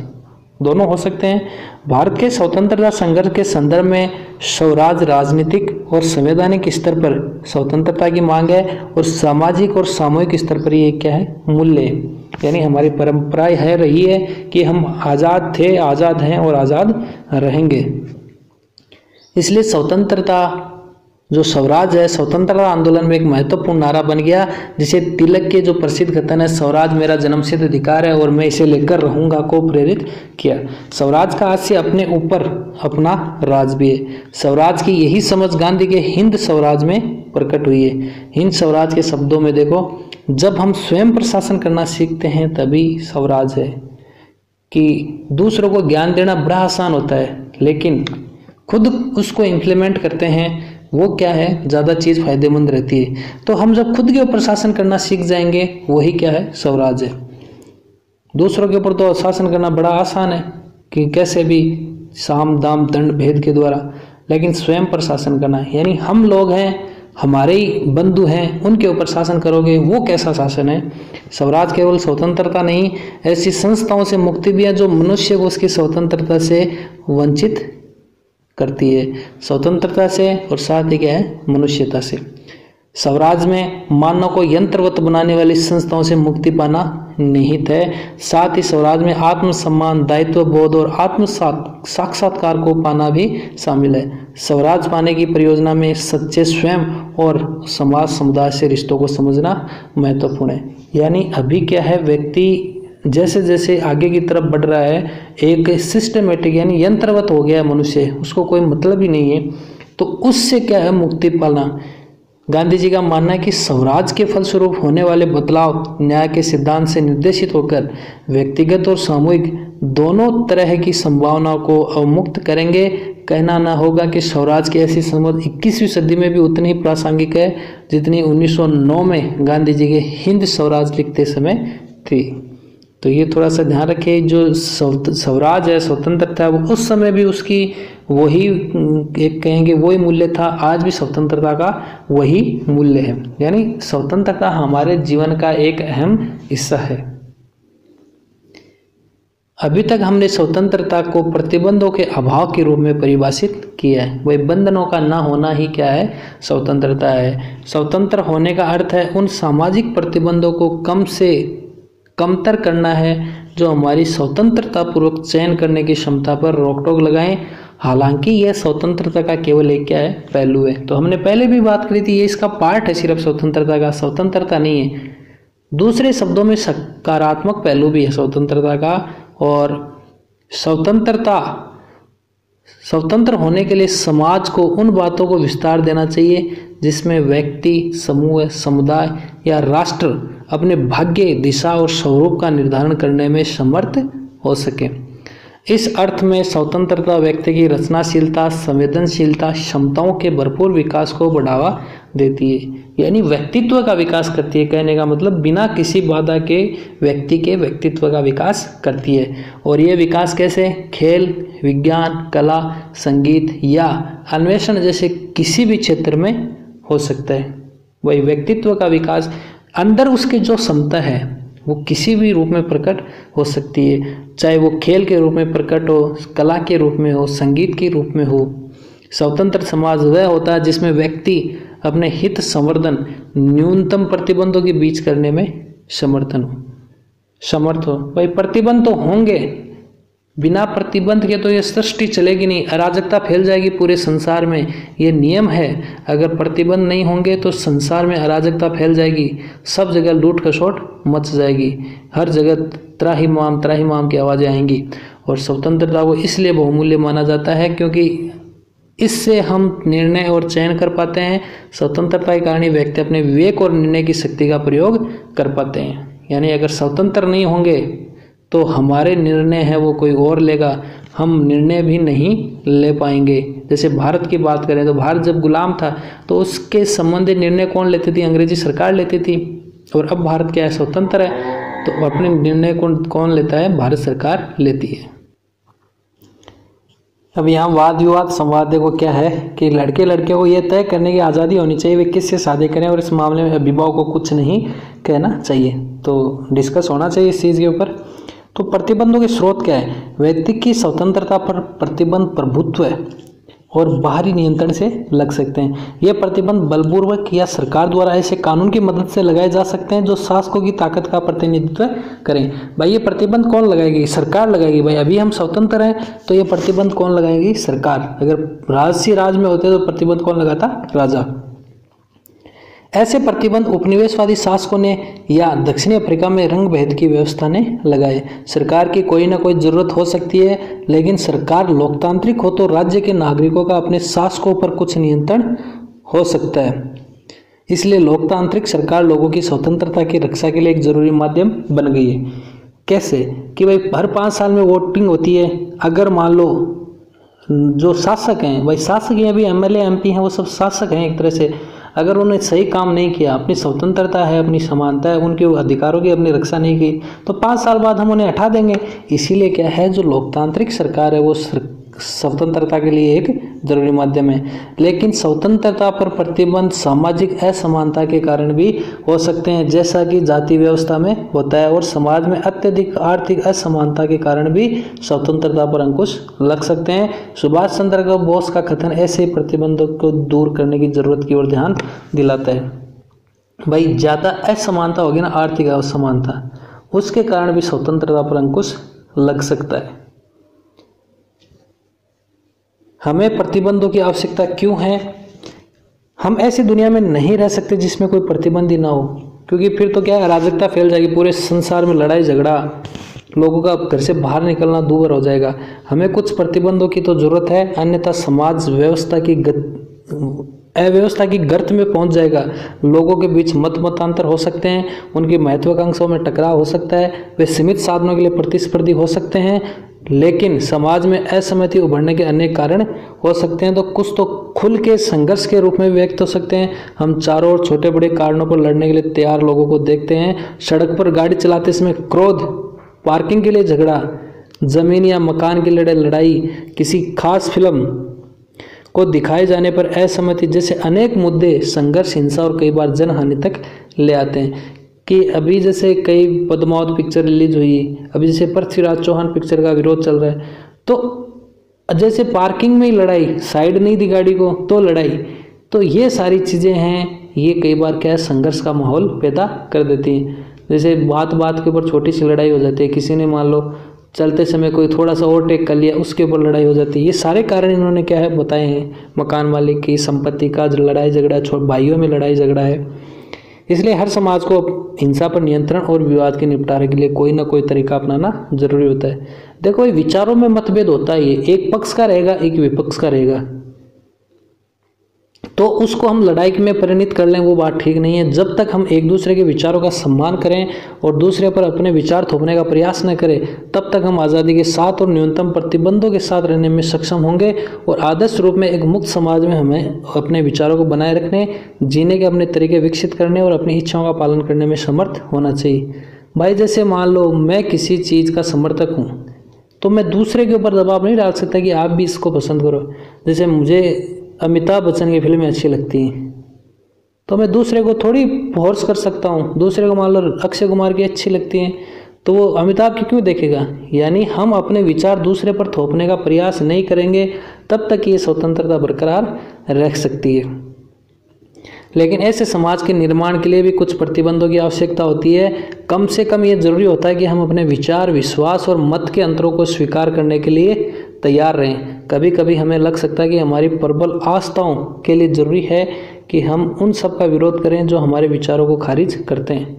दोनों हो सकते हैं। भारत के स्वतंत्रता संघर्ष के संदर्भ में स्वराज राजनीतिक और संवैधानिक स्तर पर स्वतंत्रता की मांग है और सामाजिक और सामूहिक स्तर पर ये क्या है, मूल्य है। यानी हमारी परंपरा है रही है कि हम आज़ाद थे, आज़ाद हैं और आज़ाद रहेंगे। इसलिए स्वतंत्रता, जो स्वराज है, स्वतंत्रता आंदोलन में एक महत्वपूर्ण नारा बन गया, जिसे तिलक के जो प्रसिद्ध कथन है स्वराज मेरा जन्मसिद्ध अधिकार है और मैं इसे लेकर रहूंगा को प्रेरित किया। स्वराज का आशय अपने ऊपर अपना राज भी है। स्वराज की यही समझ गांधी के हिंद स्वराज में प्रकट हुई है। हिंद स्वराज के शब्दों में देखो, जब हम स्वयं प्रशासन करना सीखते हैं तभी स्वराज है। कि दूसरों को ज्ञान देना बड़ा आसान होता है लेकिन खुद उसको इम्प्लीमेंट करते हैं वो क्या है, ज़्यादा चीज़ फायदेमंद रहती है। तो हम जब खुद के ऊपर शासन करना सीख जाएंगे वही क्या है, स्वराज है। दूसरों के ऊपर तो शासन करना बड़ा आसान है कि कैसे भी साम दाम दंड भेद के द्वारा, लेकिन स्वयं पर शासन करना, यानी हम लोग हैं, हमारे ही बंधु हैं, उनके ऊपर शासन करोगे वो कैसा शासन है। स्वराज केवल स्वतंत्रता नहीं, ऐसी संस्थाओं से मुक्ति भी है जो मनुष्य को उसकी स्वतंत्रता से वंचित करती है, स्वतंत्रता से और साथ ही क्या है, मनुष्यता से। स्वराज में मानव को यंत्रवत बनाने वाली संस्थाओं से मुक्ति पाना निहित है। साथ ही स्वराज में आत्मसम्मान, दायित्व बोध और आत्म साक्षात्कार को पाना भी शामिल है। स्वराज पाने की परियोजना में सच्चे स्वयं और समाज समुदाय से रिश्तों को समझना महत्वपूर्ण है। यानी अभी क्या है, व्यक्ति जैसे जैसे आगे की तरफ बढ़ रहा है, एक सिस्टमेटिक यानी यंत्रवत हो गया है मनुष्य, उसको कोई मतलब ही नहीं है, तो उससे क्या है मुक्ति पाना। गांधी जी का मानना है कि स्वराज के फलस्वरूप होने वाले बदलाव न्याय के सिद्धांत से निर्देशित होकर व्यक्तिगत और सामूहिक दोनों तरह की संभावनाओं को अवमुक्त करेंगे। कहना ना होगा कि स्वराज की ऐसी समझ 21वीं सदी में भी उतनी ही प्रासंगिक है जितनी 1909 में गांधी जी के हिंद स्वराज लिखते समय थी। तो ये थोड़ा सा ध्यान रखिए, जो स्वराज है, स्वतंत्रता है, वो उस समय भी उसकी वही एक कहेंगे वही मूल्य था, आज भी स्वतंत्रता का वही मूल्य है। यानी स्वतंत्रता हमारे जीवन का एक अहम हिस्सा है। अभी तक हमने स्वतंत्रता को प्रतिबंधों के अभाव के रूप में परिभाषित किया है। वही बंधनों का ना होना ही क्या है, स्वतंत्रता है। स्वतंत्र होने का अर्थ है उन सामाजिक प्रतिबंधों को कम से कमतर करना है जो हमारी स्वतंत्रता पूर्वक चयन करने की क्षमता पर रोक टोक लगाएं। हालांकि यह स्वतंत्रता का केवल एक क्या है, पहलू है। तो हमने पहले भी बात करी थी, ये इसका पार्ट है सिर्फ स्वतंत्रता का, स्वतंत्रता नहीं है। दूसरे शब्दों में सकारात्मक पहलू भी है स्वतंत्रता का। और स्वतंत्र होने के लिए समाज को उन बातों को विस्तार देना चाहिए जिसमें व्यक्ति, समूह, समुदाय या राष्ट्र अपने भाग्य, दिशा और स्वरूप का निर्धारण करने में समर्थ हो सके। इस अर्थ में स्वतंत्रता व्यक्ति की रचनाशीलता, संवेदनशीलता, क्षमताओं के भरपूर विकास को बढ़ावा देती है, यानी व्यक्तित्व का विकास करती है। कहने का मतलब बिना किसी बाधा के व्यक्ति के व्यक्तित्व का विकास करती है। और ये विकास कैसे? खेल, विज्ञान, कला, संगीत या अन्वेषण जैसे किसी भी क्षेत्र में हो सकता है। वही व्यक्तित्व का विकास अंदर उसके जो क्षमता है वो किसी भी रूप में प्रकट हो सकती है, चाहे वो खेल के रूप में प्रकट हो, कला के रूप में हो, संगीत के रूप में हो। स्वतंत्र समाज वह होता है जिसमें व्यक्ति अपने हित संवर्धन न्यूनतम प्रतिबंधों के बीच करने में समर्थ हो। भाई प्रतिबंध तो होंगे, बिना प्रतिबंध के तो ये सृष्टि चलेगी नहीं, अराजकता फैल जाएगी पूरे संसार में, ये नियम है। अगर प्रतिबंध नहीं होंगे तो संसार में अराजकता फैल जाएगी, सब जगह लूट खसोट मच जाएगी, हर जगह त्राहिमाम की आवाज़ें आएंगी। और स्वतंत्रता को इसलिए बहुमूल्य माना जाता है क्योंकि इससे हम निर्णय और चयन कर पाते हैं। स्वतंत्रता के कारण ही व्यक्ति अपने विवेक और निर्णय की शक्ति का प्रयोग कर पाते हैं। यानी अगर स्वतंत्र नहीं होंगे तो हमारे निर्णय है वो कोई और लेगा, हम निर्णय भी नहीं ले पाएंगे। जैसे भारत की बात करें तो भारत जब गुलाम था तो उसके संबंधित निर्णय कौन लेती थी? अंग्रेजी सरकार लेती थी। और अब भारत क्या है, स्वतंत्र है, तो अपने निर्णय कौन लेता है? भारत सरकार लेती है। अब यहाँ वाद विवाद संवाद देखो क्या है कि लड़के को ये तय करने की आज़ादी होनी चाहिए वे किससे शादी करें, और इस मामले में अभिभावक को कुछ नहीं कहना चाहिए। तो डिस्कस होना चाहिए इस चीज़ के ऊपर। तो प्रतिबंधों के स्रोत क्या है? व्यक्ति की स्वतंत्रता पर प्रतिबंध प्रभुत्व और बाहरी नियंत्रण से लग सकते हैं। ये प्रतिबंध बलपूर्वक या सरकार द्वारा ऐसे कानून की मदद से लगाए जा सकते हैं जो शासकों की ताकत का प्रतिनिधित्व करें। भाई ये प्रतिबंध कौन लगाएगी? सरकार लगाएगी। भाई अभी हम स्वतंत्र हैं तो ये प्रतिबंध कौन लगाएगी? सरकार। अगर राजसी राज में होते तो प्रतिबंध कौन लगाता? राजा। ऐसे प्रतिबंध उपनिवेशवादी शासकों ने या दक्षिणी अफ्रीका में रंग भेद की व्यवस्था ने लगाए। सरकार की कोई ना कोई जरूरत हो सकती है, लेकिन सरकार लोकतांत्रिक हो तो राज्य के नागरिकों का अपने शासकों पर कुछ नियंत्रण हो सकता है। इसलिए लोकतांत्रिक सरकार लोगों की स्वतंत्रता की रक्षा के लिए एक जरूरी माध्यम बन गई है। कैसे? कि भाई हर 5 साल में वोटिंग होती है। अगर मान लो जो शासक हैं, भाई शासक हैं, अभी MLA MP हैं, वो सब शासक हैं एक तरह से, अगर उन्होंने सही काम नहीं किया, अपनी स्वतंत्रता है, अपनी समानता है, उनके अधिकारों की अपनी रक्षा नहीं की, तो 5 साल बाद हम उन्हें हटा देंगे। इसीलिए क्या है, जो लोकतांत्रिक सरकार है वो स्वतंत्रता के लिए एक जरूरी माध्यम है। लेकिन स्वतंत्रता पर प्रतिबंध सामाजिक असमानता के कारण भी हो सकते हैं, जैसा कि जाति व्यवस्था में होता है, और समाज में अत्यधिक आर्थिक असमानता के कारण भी स्वतंत्रता पर अंकुश लग सकते हैं। सुभाष चंद्र बोस का कथन ऐसे प्रतिबंधों को दूर करने की जरूरत की ओर ध्यान दिलाता है। भाई ज़्यादा असमानता होगी ना, आर्थिक असमानता, उसके कारण भी स्वतंत्रता पर अंकुश लग सकता है। हमें प्रतिबंधों की आवश्यकता क्यों है? हम ऐसी दुनिया में नहीं रह सकते जिसमें कोई प्रतिबंध ही ना हो, क्योंकि फिर तो क्या है, अराजकता फैल जाएगी, पूरे संसार में लड़ाई झगड़ा लोगों का घर से बाहर निकलना दूभर हो जाएगा। हमें कुछ प्रतिबंधों की तो जरूरत है, अन्यथा समाज अव्यवस्था की गर्त में पहुंच जाएगा। लोगों के बीच मतांतर हो सकते हैं, उनकी महत्वाकांक्षाओं में टकराव हो सकता है, वे सीमित साधनों के लिए प्रतिस्पर्धी हो सकते हैं, लेकिन समाज में असहमति उभरने के अनेक कारण हो सकते हैं। तो कुछ तो खुल के संघर्ष के रूप में व्यक्त हो सकते हैं। हम चारों ओर छोटे बड़े कारणों पर लड़ने के लिए तैयार लोगों को देखते हैं। सड़क पर गाड़ी चलाते समय क्रोध, पार्किंग के लिए झगड़ा, जमीन या मकान के लिए लड़ाई, किसी खास फिल्म को दिखाए जाने पर असहमति जैसे अनेक मुद्दे संघर्ष, हिंसा और कई बार जनहानि तक ले आते हैं। कि अभी जैसे कई पद्मावत पिक्चर रिलीज हुई, अभी जैसे पृथ्वीराज चौहान पिक्चर का विरोध चल रहा है, तो जैसे पार्किंग में ही लड़ाई, साइड नहीं दी गाड़ी को तो लड़ाई, तो ये सारी चीज़ें हैं, ये कई बार क्या है संघर्ष का माहौल पैदा कर देती हैं। जैसे बात बात के ऊपर छोटी सी लड़ाई हो जाती है, किसी ने मान लो चलते समय कोई थोड़ा सा ओवरटेक कर लिया, उसके ऊपर लड़ाई हो जाती है। ये सारे कारण इन्होंने क्या है बताए हैं। मकान मालिक की संपत्ति का लड़ाई झगड़ा, भाइयों में लड़ाई झगड़ा है। इसलिए हर समाज को हिंसा पर नियंत्रण और विवाद के निपटारे के लिए कोई ना कोई तरीका अपनाना जरूरी होता है। देखो, ये विचारों में मतभेद होता है, ये एक पक्ष का रहेगा, एक विपक्ष का रहेगा, तो उसको हम लड़ाई में परिणित कर लें, वो बात ठीक नहीं है। जब तक हम एक दूसरे के विचारों का सम्मान करें और दूसरे पर अपने विचार थोपने का प्रयास न करें, तब तक हम आज़ादी के साथ और न्यूनतम प्रतिबंधों के साथ रहने में सक्षम होंगे और आदर्श रूप में एक मुक्त समाज में हमें अपने विचारों को बनाए रखने, जीने के अपने तरीके विकसित करने और अपनी इच्छाओं का पालन करने में समर्थ होना चाहिए। भाई जैसे मान लो मैं किसी चीज़ का समर्थक हूँ, तो मैं दूसरे के ऊपर दबाव नहीं डाल सकता कि आप भी इसको पसंद करो। जैसे मुझे अमिताभ बच्चन की फिल्में अच्छी लगती हैं, तो मैं दूसरे को थोड़ी फोर्स कर सकता हूँ। दूसरे को मान लो अक्षय कुमार की अच्छी लगती हैं, तो वो अमिताभ की क्यों देखेगा। यानी हम अपने विचार दूसरे पर थोपने का प्रयास नहीं करेंगे, तब तक ये स्वतंत्रता बरकरार रख सकती है। लेकिन ऐसे समाज के निर्माण के लिए भी कुछ प्रतिबंधों की आवश्यकता होती है। कम से कम ये जरूरी होता है कि हम अपने विचार, विश्वास और मत के अंतरों को स्वीकार करने के लिए तैयार रहें। कभी कभी हमें लग सकता है कि हमारी प्रबल आस्थाओं के लिए जरूरी है कि हम उन सब का विरोध करें जो हमारे विचारों को खारिज करते हैं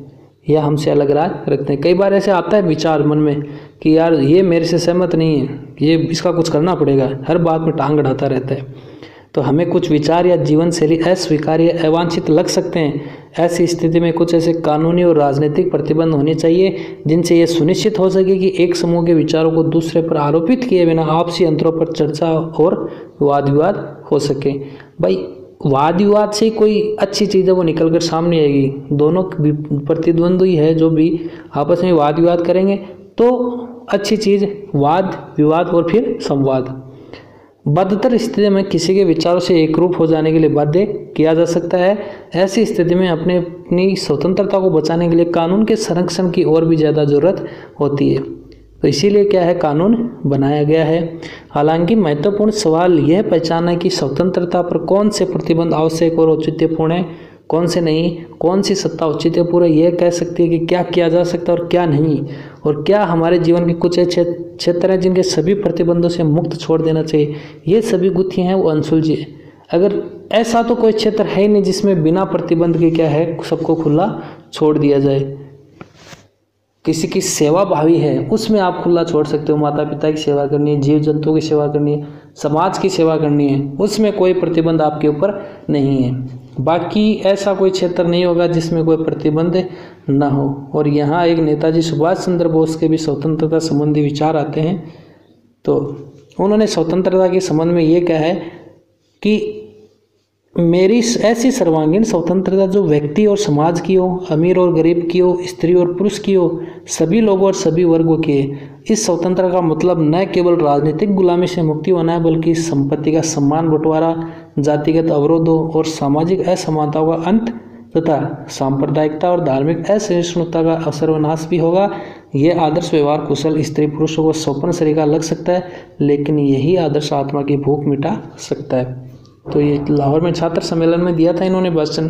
या हमसे अलग राय रखते हैं। कई बार ऐसे आता है विचार मन में कि यार ये मेरे से सहमत नहीं है, ये इसका कुछ करना पड़ेगा, हर बात में टांग अड़ाता रहता है। तो हमें कुछ विचार या जीवन शैली अस्वीकार्य, अवांछित लग सकते हैं। ऐसी स्थिति में कुछ ऐसे कानूनी और राजनीतिक प्रतिबंध होने चाहिए जिनसे ये सुनिश्चित हो सके कि एक समूह के विचारों को दूसरे पर आरोपित किए बिना आपसी अंतरों पर चर्चा और वाद विवाद हो सके। भाई वाद विवाद से कोई अच्छी चीज़ है वो निकल कर सामने आएगी। दोनों प्रतिद्वंदी है जो भी आपस में वाद विवाद करेंगे तो अच्छी चीज़ वाद विवाद और फिर संवाद। बदतर स्थिति में किसी के विचारों से एकरूप हो जाने के लिए बाध्य किया जा सकता है। ऐसी स्थिति में अपनी स्वतंत्रता को बचाने के लिए कानून के संरक्षण की और भी ज़्यादा जरूरत होती है। तो इसीलिए क्या है, कानून बनाया गया है। हालांकि महत्वपूर्ण सवाल यह पहचानना है कि स्वतंत्रता पर कौन से प्रतिबंध आवश्यक और औचित्यपूर्ण है, कौन से नहीं, कौन सी सत्ता औचित्यपूर्ण यह कह सकती है कि क्या किया जा सकता है और क्या नहीं, और क्या हमारे जीवन के कुछ क्षेत्र हैं जिनके सभी प्रतिबंधों से मुक्त छोड़ देना चाहिए। ये सभी गुत्थियां हैं वो अनसुलझी है। अगर ऐसा तो कोई क्षेत्र है ही नहीं जिसमें बिना प्रतिबंध के क्या है सबको खुला छोड़ दिया जाए। किसी की सेवा भावी है उसमें आप खुला छोड़ सकते हो, माता पिता की सेवा करनी है, जीव जंतुओं की सेवा करनी है, समाज की सेवा करनी है, उसमें कोई प्रतिबंध आपके ऊपर नहीं है। बाकी ऐसा कोई क्षेत्र नहीं होगा जिसमें कोई प्रतिबंध ना हो। और यहाँ एक नेताजी सुभाष चंद्र बोस के भी स्वतंत्रता संबंधी विचार आते हैं। तो उन्होंने स्वतंत्रता के संबंध में ये कहा है कि मेरी ऐसी सर्वांगीण स्वतंत्रता जो व्यक्ति और समाज की हो, अमीर और गरीब की हो, स्त्री और पुरुष की हो, सभी लोगों और सभी वर्गों की है। इस स्वतंत्रता का मतलब न केवल राजनीतिक गुलामी से मुक्ति होना है, बल्कि संपत्ति का समान बंटवारा, जातिगत अवरोधों और सामाजिक असमानताओं का अंत तथा सांप्रदायिकता और धार्मिक असहिष्णुता का सर्वनाश भी होगा। यह आदर्श व्यवहार कुशल स्त्री पुरुषों को स्वप्न सरीखा लग सकता है, लेकिन यही आदर्श आत्मा की भूख मिटा सकता है। तो ये लाहौर में छात्र सम्मेलन में दिया था इन्होंने भाषण।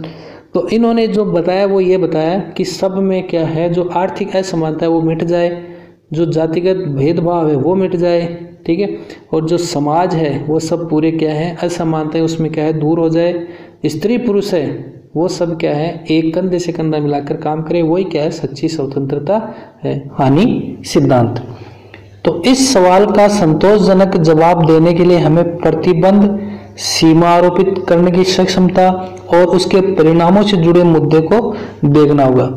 तो इन्होंने जो बताया वो ये बताया कि सब में क्या है, जो आर्थिक असमानता है वो मिट जाए, जो जातिगत भेदभाव है वो मिट जाए, ठीक है, और जो समाज है वो सब पूरे क्या है असमानता है उसमें क्या है दूर हो जाए। स्त्री पुरुष है वो सब क्या है, एक कंधे से कंधा मिलाकर काम करे, वही क्या है, सच्ची स्वतंत्रता है। हानि सिद्धांत। तो इस सवाल का संतोषजनक जवाब देने के लिए हमें प्रतिबंध, सीमा आरोपित करने की क्षमता और उसके परिणामों से जुड़े मुद्दे को देखना होगा।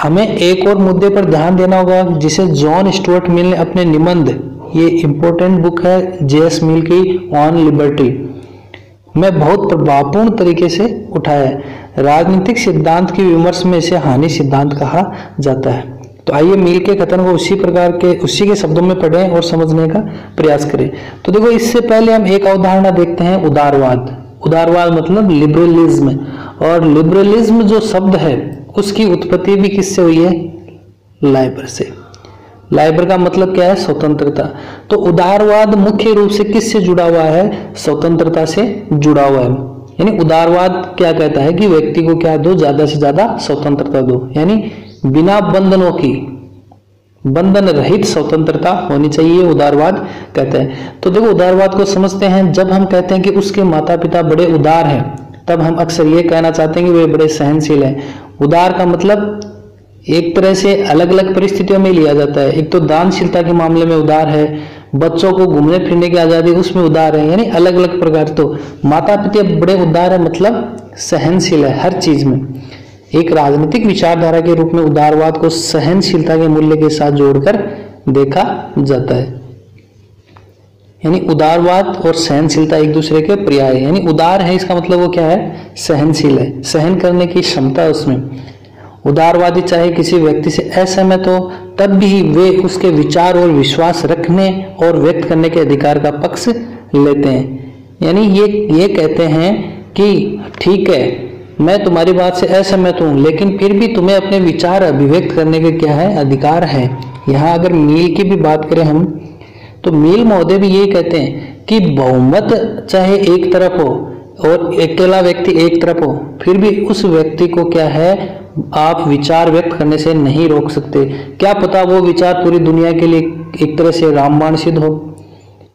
हमें एक और मुद्दे पर ध्यान देना होगा जिसे जॉन स्टुअर्ट मिल ने अपने निबंध, ये इंपॉर्टेंट बुक है जेएस मिल की ऑन लिबर्टी में बहुत प्रभावपूर्ण तरीके से उठाया है। राजनीतिक सिद्धांत की विमर्श में इसे हानि सिद्धांत कहा जाता है। तो आइए मिल के कथन को उसी के शब्दों में पढ़ें और समझने का प्रयास करें। तो देखो, इससे पहले हम एक अवधारणा देखते हैं, उदारवाद। उदारवाद मतलब लिबरलिज्म, और लिबरलिज्म जो शब्द है उसकी उत्पत्ति भी किससे हुई है, लाइबर से। लाइबर का मतलब क्या है, स्वतंत्रता। तो उदारवाद मुख्य रूप से किससे जुड़ा हुआ है, स्वतंत्रता से जुड़ा हुआ है। यानी उदारवाद क्या कहता है कि व्यक्ति को क्या दो, ज्यादा से ज्यादा स्वतंत्रता दो, यानी बिना बंधनों की, बंधन रहित स्वतंत्रता होनी चाहिए, उदारवाद कहते हैं। तो देखो, उदारवाद को समझते हैं, जब हम कहते हैं कि उसके माता पिता बड़े उदार हैं, तब हम अक्सर ये कहना चाहते हैं कि वे बड़े सहनशील हैं। उदार का मतलब एक तरह से अलग अलग परिस्थितियों में लिया जाता है। एक तो दानशीलता के मामले में उदार है, बच्चों को घूमने फिरने की आजादी उसमें उदार है, यानी अलग अलग प्रकार। तो माता पिता बड़े उदार है मतलब सहनशील है हर चीज में। एक राजनीतिक विचारधारा के रूप में उदारवाद को सहनशीलता के मूल्य के साथ जोड़कर देखा जाता है। यानी उदारवाद और सहनशीलता एक दूसरे के पर्याय है। यानी उदार है इसका मतलब वो क्या है, सहनशील है, सहन करने की क्षमता है उसमें। उदारवादी चाहे किसी व्यक्ति से असहमत हो तब भी वे उसके विचार और विश्वास रखने और व्यक्त करने के अधिकार का पक्ष लेते हैं। यानी ये कहते हैं कि ठीक है, मैं तुम्हारी बात से असहमत हूं, लेकिन फिर भी तुम्हें अपने विचार अभिव्यक्त करने के क्या है, अधिकार है। यहाँ अगर मील की भी बात करें हम, तो मील महोदय भी यही कहते हैं कि बहुमत चाहे एक तरफ हो और अकेला व्यक्ति एक तरफ हो, फिर भी उस व्यक्ति को क्या है, आप विचार व्यक्त करने से नहीं रोक सकते। क्या पता वो विचार पूरी दुनिया के लिए एक तरह से रामबाण सिद्ध हो।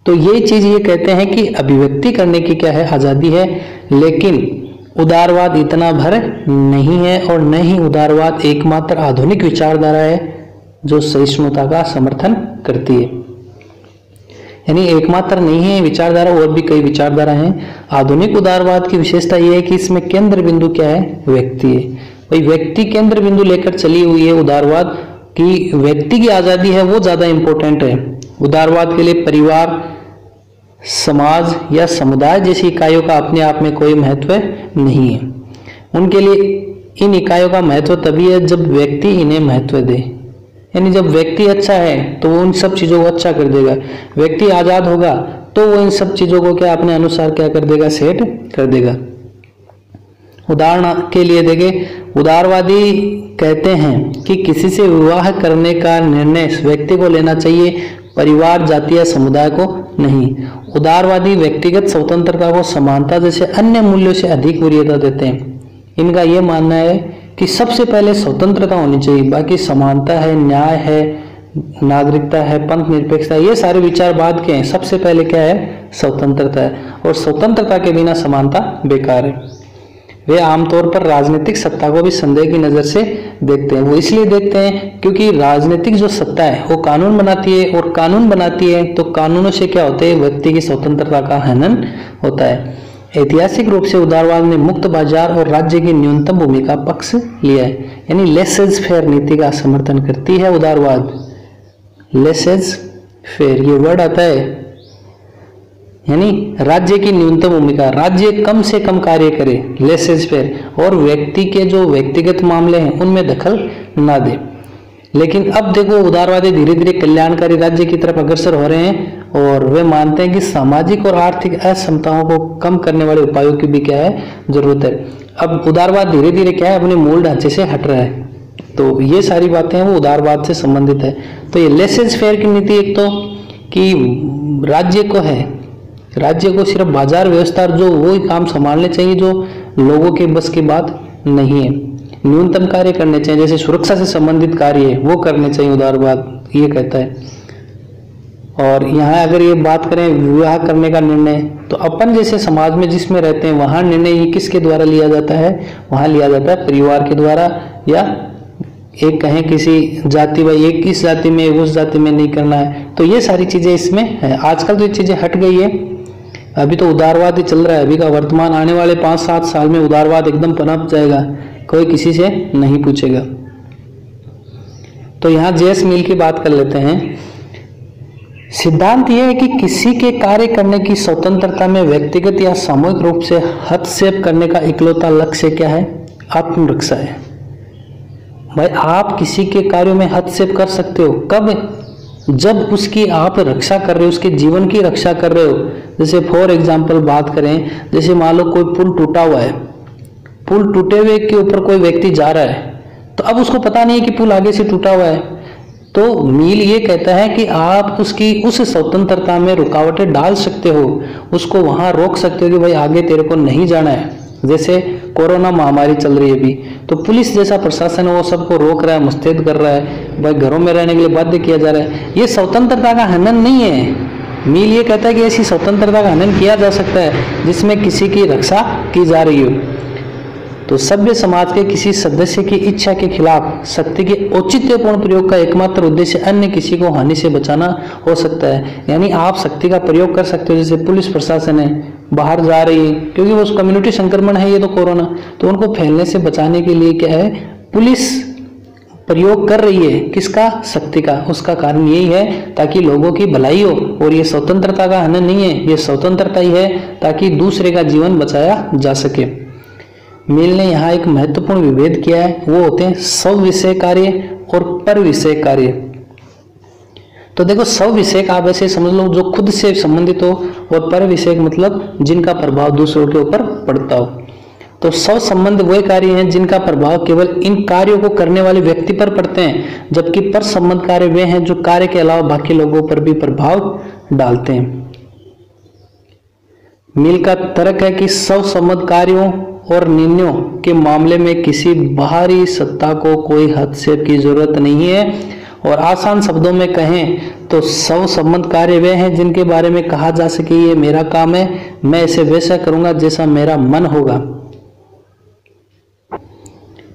तो ये चीज ये कहते हैं कि अभिव्यक्ति करने की क्या है, आजादी है, लेकिन उदारवाद इतना भर नहीं है, और न ही उदारवाद एकमात्र आधुनिक विचारधारा है जो सहिष्णुता का समर्थन करती है। यानी एकमात्र नहीं है विचारधारा, और भी कई विचारधारा हैं। आधुनिक उदारवाद की विशेषता यह है कि इसमें केंद्र बिंदु क्या है, व्यक्ति है। भाई व्यक्ति केंद्र बिंदु लेकर चली हुई है उदारवाद की, व्यक्ति की आजादी है वो ज्यादा इंपॉर्टेंट है। उदारवाद के लिए परिवार, समाज या समुदाय जैसी इकाइयों का अपने आप में कोई महत्व नहीं है। उनके लिए इन इकाइयों का महत्व तभी है जब व्यक्ति इन्हें महत्व दे। यानी जब व्यक्ति अच्छा है तो वो उन सब चीजों को अच्छा कर देगा। व्यक्ति आजाद होगा तो वो इन सब चीजों को क्या अपने अनुसार क्या कर देगा, सेट कर देगा। उदाहरण के लिए देखें, उदारवादी कहते हैं कि किसी से विवाह करने का निर्णय व्यक्ति को लेना चाहिए, परिवार, जाति या समुदाय को नहीं। उदारवादी व्यक्तिगत स्वतंत्रता को समानता जैसे अन्य मूल्यों से अधिक वरीयता देते हैं। इनका यह मानना है कि सबसे पहले स्वतंत्रता होनी चाहिए, बाकी समानता है, न्याय है, नागरिकता है, पंथ निरपेक्षता, ये सारे विचार बाद के हैं। सबसे पहले क्या है, स्वतंत्रता है, और स्वतंत्रता के बिना समानता बेकार है। वे आमतौर पर राजनीतिक सत्ता को भी संदेह की नजर से देखते हैं। वो इसलिए देखते हैं क्योंकि राजनीतिक जो सत्ता है वो कानून बनाती है, और कानून बनाती है तो कानूनों से क्या होते हैं, व्यक्ति की स्वतंत्रता का हनन होता है। ऐतिहासिक रूप से उदारवाद ने मुक्त बाजार और राज्य की न्यूनतम भूमिका पक्ष लिया है। यानी लेसेज फेयर नीति का समर्थन करती है उदारवाद। लेसेज फेयर ये वर्ड आता है, यानी राज्य की न्यूनतम भूमिका, राज्य कम से कम कार्य करे, लेसेज फेयर, और व्यक्ति के जो व्यक्तिगत मामले हैं उनमें दखल ना दे। लेकिन अब देखो, उदारवादी धीरे धीरे कल्याणकारी राज्य की तरफ अग्रसर हो रहे हैं, और वे मानते हैं कि सामाजिक और आर्थिक असमताओं को कम करने वाले उपायों की भी क्या है, जरूरत है। अब उदारवाद धीरे धीरे क्या है, अपने मूल ढांचे से हट रहा है। तो ये सारी बातें हैं वो उदारवाद से संबंधित है। तो ये लेसेज फेयर की नीति एक तो कि राज्य को है, राज्य को सिर्फ बाजार व्यवस्था जो वो ही काम संभालने चाहिए जो लोगों के बस की बात नहीं है। न्यूनतम कार्य करने चाहिए, जैसे सुरक्षा से संबंधित कार्य है वो करने चाहिए, उदारवाद ये कहता है। और यहाँ अगर ये बात करें विवाह करने का निर्णय, तो अपन जैसे समाज में जिसमें रहते हैं वहाँ निर्णय ये किसके द्वारा लिया जाता है? वहाँ लिया जाता है परिवार के द्वारा, या एक कहें किसी जाति भाई एक इस जाति में उस जाति में नहीं करना है। तो ये सारी चीजें इसमें है। आजकल तो ये चीजें हट गई है, अभी तो उदारवाद ही चल रहा है। अभी का वर्तमान आने वाले 5-7 साल में उदारवाद एकदम पनप जाएगा, कोई किसी से नहीं पूछेगा। तो यहाँ जेस मिल की बात कर लेते हैं। सिद्धांत यह है कि किसी के कार्य करने की स्वतंत्रता में व्यक्तिगत या सामूहिक रूप से हस्तक्षेप करने का इकलौता लक्ष्य क्या है? आत्मरक्षा है। भाई आप किसी के कार्यों में हस्तक्षेप कर सकते हो कब? जब उसकी आप रक्षा कर रहे हो, उसके जीवन की रक्षा कर रहे हो। जैसे फॉर एग्जाम्पल बात करें, जैसे मान लो कोई पुल टूटा हुआ है, पुल टूटे हुए के ऊपर कोई व्यक्ति जा रहा है, तो अब उसको पता नहीं है कि पुल आगे से टूटा हुआ है। तो मील ये कहता है कि आप उसकी उस स्वतंत्रता में रुकावटें डाल सकते हो, उसको वहां रोक सकते हो कि भाई आगे तेरे को नहीं जाना है। जैसे कोरोना महामारी चल रही है अभी, तो पुलिस जैसा प्रशासन है वो सबको रोक रहा है, मुस्तैद कर रहा है, भाई घरों में रहने के लिए बाध्य किया जा रहा है। ये स्वतंत्रता का हनन नहीं है। मील ये कहता है कि ऐसी स्वतंत्रता का हनन किया जा सकता है जिसमें किसी की रक्षा की जा रही हो। तो सभ्य समाज के किसी सदस्य की इच्छा के खिलाफ शक्ति के औचित्यपूर्ण प्रयोग का एकमात्र उद्देश्य अन्य किसी को हानि से बचाना हो सकता है। यानी आप शक्ति का प्रयोग कर सकते हो। जैसे पुलिस प्रशासन है, बाहर जा रही है क्योंकि वो कम्युनिटी संक्रमण है ये तो कोरोना, तो उनको फैलने से बचाने के लिए क्या है, पुलिस प्रयोग कर रही है किसका? शक्ति का। उसका कारण यही है ताकि लोगों की भलाई हो। और ये स्वतंत्रता का हनन नहीं है, ये स्वतंत्रता ही है ताकि दूसरे का जीवन बचाया जा सके। मिल ने यहाँ एक महत्वपूर्ण विभेद किया है, वो होते हैं स्व विषय कार्य और पर विषय कार्य। तो देखो स्व विषय आप ऐसे समझ लो जो खुद से संबंधित हो, और पर विषय मतलब जिनका प्रभाव दूसरों के ऊपर पड़ता हो। तो स्व संबंध वह कार्य हैं जिनका प्रभाव केवल इन कार्यों को करने वाले व्यक्ति पर पड़ते हैं, जबकि पर संबंध कार्य वे हैं जो कार्य के अलावा बाकी लोगों पर भी प्रभाव डालते हैं। मिल का तर्क है कि स्व संबंध कार्यों और निर्णयों के मामले में किसी बाहरी सत्ता को कोई हस्तक्षेप की जरूरत नहीं है। और आसान शब्दों में कहें तो स्व संबंध कार्य वे हैं जिनके बारे में कहा जा सके ये मेरा काम है, मैं इसे वैसा करूंगा जैसा मेरा मन होगा।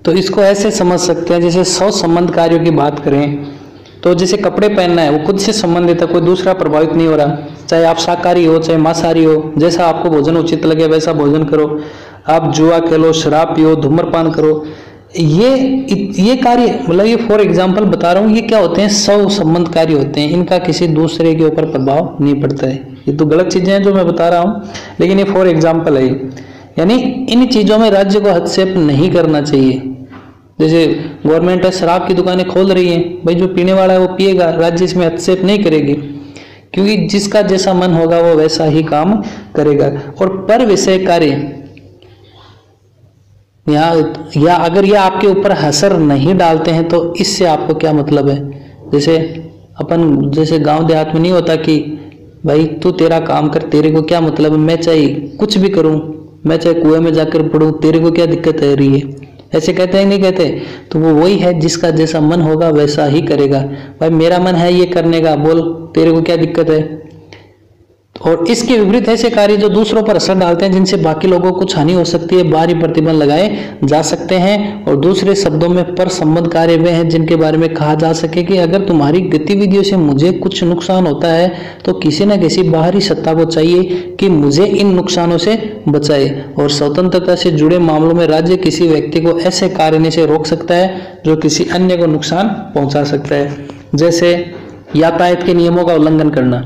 तो इसको ऐसे समझ सकते हैं, जैसे स्व संबंध कार्यों की बात करें तो जैसे कपड़े पहनना है वो खुद से संबंधित है, कोई दूसरा प्रभावित नहीं हो रहा। चाहे आप शाकाहारी हो चाहे मांसाहारी हो, जैसा आपको भोजन उचित लगे वैसा भोजन करो। आप जुआ खेलो, शराब पियो, धूम्रपान करो, ये कार्य मतलब ये फॉर एग्जाम्पल बता रहा हूँ, ये क्या होते हैं? स्व संबंध कार्य होते हैं। इनका किसी दूसरे के ऊपर प्रभाव नहीं पड़ता है। ये तो गलत चीजें हैं जो मैं बता रहा हूँ, लेकिन ये फॉर एग्जाम्पल है। यानी इन चीजों में राज्य को हस्तक्षेप नहीं करना चाहिए। जैसे गवर्नमेंट है शराब की दुकानें खोल रही है, भाई जो पीने वाला है वो पिएगा, राज्य इसमें हस्तक्षेप नहीं करेगी, क्योंकि जिसका जैसा मन होगा वो वैसा ही काम करेगा। और पर विषय कार्य या अगर ये आपके ऊपर असर नहीं डालते हैं तो इससे आपको क्या मतलब है? जैसे अपन जैसे गांव देहात में नहीं होता कि भाई तू तेरा काम कर, तेरे को क्या मतलब है, मैं चाहे कुछ भी करूं, मैं चाहे कुएं में जाकर पड़ूं, तेरे को क्या दिक्कत है रही है? ऐसे कहते हैं नहीं कहते? तो वो वही है, जिसका जैसा मन होगा वैसा ही करेगा। भाई मेरा मन है ये करने का, बोल तेरे को क्या दिक्कत है? और इसके विपरीत ऐसे कार्य जो दूसरों पर असर डालते हैं, जिनसे बाकी लोगों को कुछ हानि हो सकती है, बाहरी प्रतिबंध लगाए जा सकते हैं। और दूसरे शब्दों में पर संबंध कार्य वे हैं जिनके बारे में कहा जा सके कि अगर तुम्हारी गतिविधियों से मुझे कुछ नुकसान होता है तो किसी न किसी बाहरी सत्ता को चाहिए कि मुझे इन नुकसानों से बचाए। और स्वतंत्रता से जुड़े मामलों में राज्य किसी व्यक्ति को ऐसे कार्य से रोक सकता है जो किसी अन्य को नुकसान पहुंचा सकता है। जैसे यातायात के नियमों का उल्लंघन करना,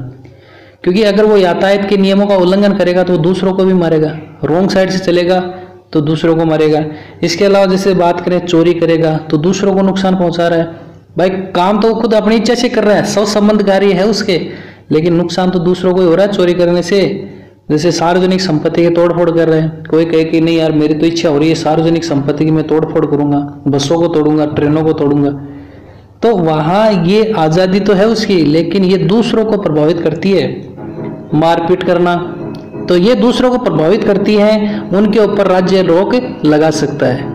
क्योंकि अगर वो यातायात के नियमों का उल्लंघन करेगा तो दूसरों को भी मारेगा, रॉन्ग साइड से चलेगा तो दूसरों को मारेगा। इसके अलावा जैसे बात करें चोरी करेगा तो दूसरों को नुकसान पहुंचा रहा है। भाई काम तो खुद अपनी इच्छा से कर रहा है, स्व संबंध कार्य है उसके, लेकिन नुकसान तो दूसरों को ही हो रहा है चोरी करने से। जैसे सार्वजनिक संपत्ति की तोड़फोड़ कर रहे हैं, कोई कहे कि नहीं यार मेरी तो इच्छा हो रही है सार्वजनिक संपत्ति की मैं तोड़फोड़ करूंगा, बसों को तोड़ूंगा, ट्रेनों को तोड़ूंगा, तो वहां ये आजादी तो है उसकी, लेकिन ये दूसरों को प्रभावित करती है। मारपीट करना तो ये दूसरों को प्रभावित करती है, उनके ऊपर राज्य रोक लगा सकता है।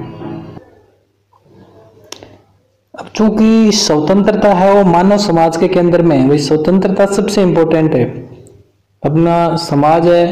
अब चूंकि स्वतंत्रता है वो मानव समाज के केंद्र में है, वही स्वतंत्रता सबसे इम्पोर्टेंट है। अपना समाज है,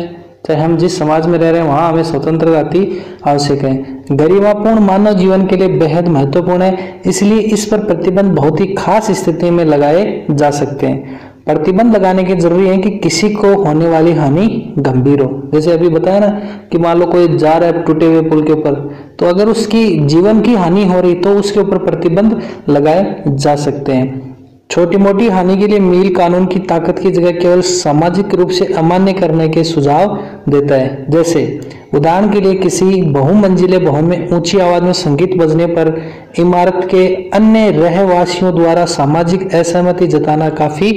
चाहे हम जिस समाज में रह रहे हैं वहां हमें स्वतंत्रता अति आवश्यक है। गरिमापूर्ण मानव जीवन के लिए बेहद महत्वपूर्ण है, इसलिए इस पर प्रतिबंध बहुत ही खास स्थिति में लगाए जा सकते हैं। प्रतिबंध लगाने के जरूरी है कि किसी को होने वाली हानि गंभीर हो। जैसे अभी बताया ना कि मान लो कोई जा रहा है टूटे हुए पुल के ऊपर, तो अगर उसकी जीवन की हानि हो रही तो उसके ऊपर प्रतिबंध लगाए जा सकते हैं। छोटी मोटी हानि के लिए मील कानून की ताकत की जगह केवल सामाजिक रूप से अमान्य करने के सुझाव देता है। जैसे उदाहरण के लिए किसी बहुमंजिले भवन में ऊंची आवाज में संगीत बजने पर इमारत के अन्य रहवासियों द्वारा सामाजिक असहमति जताना काफी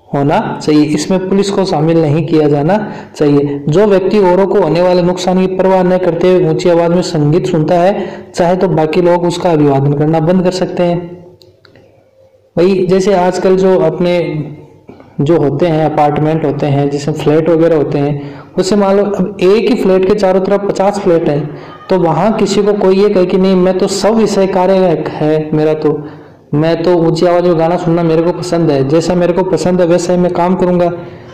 होना चाहिए। इसमें पुलिस को शामिल नहीं किया जाना चाहिए। जो व्यक्ति औरों को होने वाले नुकसान की परवाह न करते हुए ऊंची आवाज में संगीत सुनता है, चाहे तो बाकी लोग उसका अभिवादन करना बंद कर सकते हैं। वही जैसे आजकल जो अपने जो होते हैं अपार्टमेंट होते हैं, जिसमें फ्लैट वगैरह होते हैं, उससे मान लो अब एक ही फ्लैट के चारों तरफ 50 फ्लैट हैं, तो वहां किसी को कोई ये कहे कि नहीं मैं तो सब विषय कार्य है मेरा, तो मैं तो ऊंची आवाज में गाना सुनना मेरे को पसंद है, जैसा मेरे को पसंद है वैसा ही मैं काम करूंगा,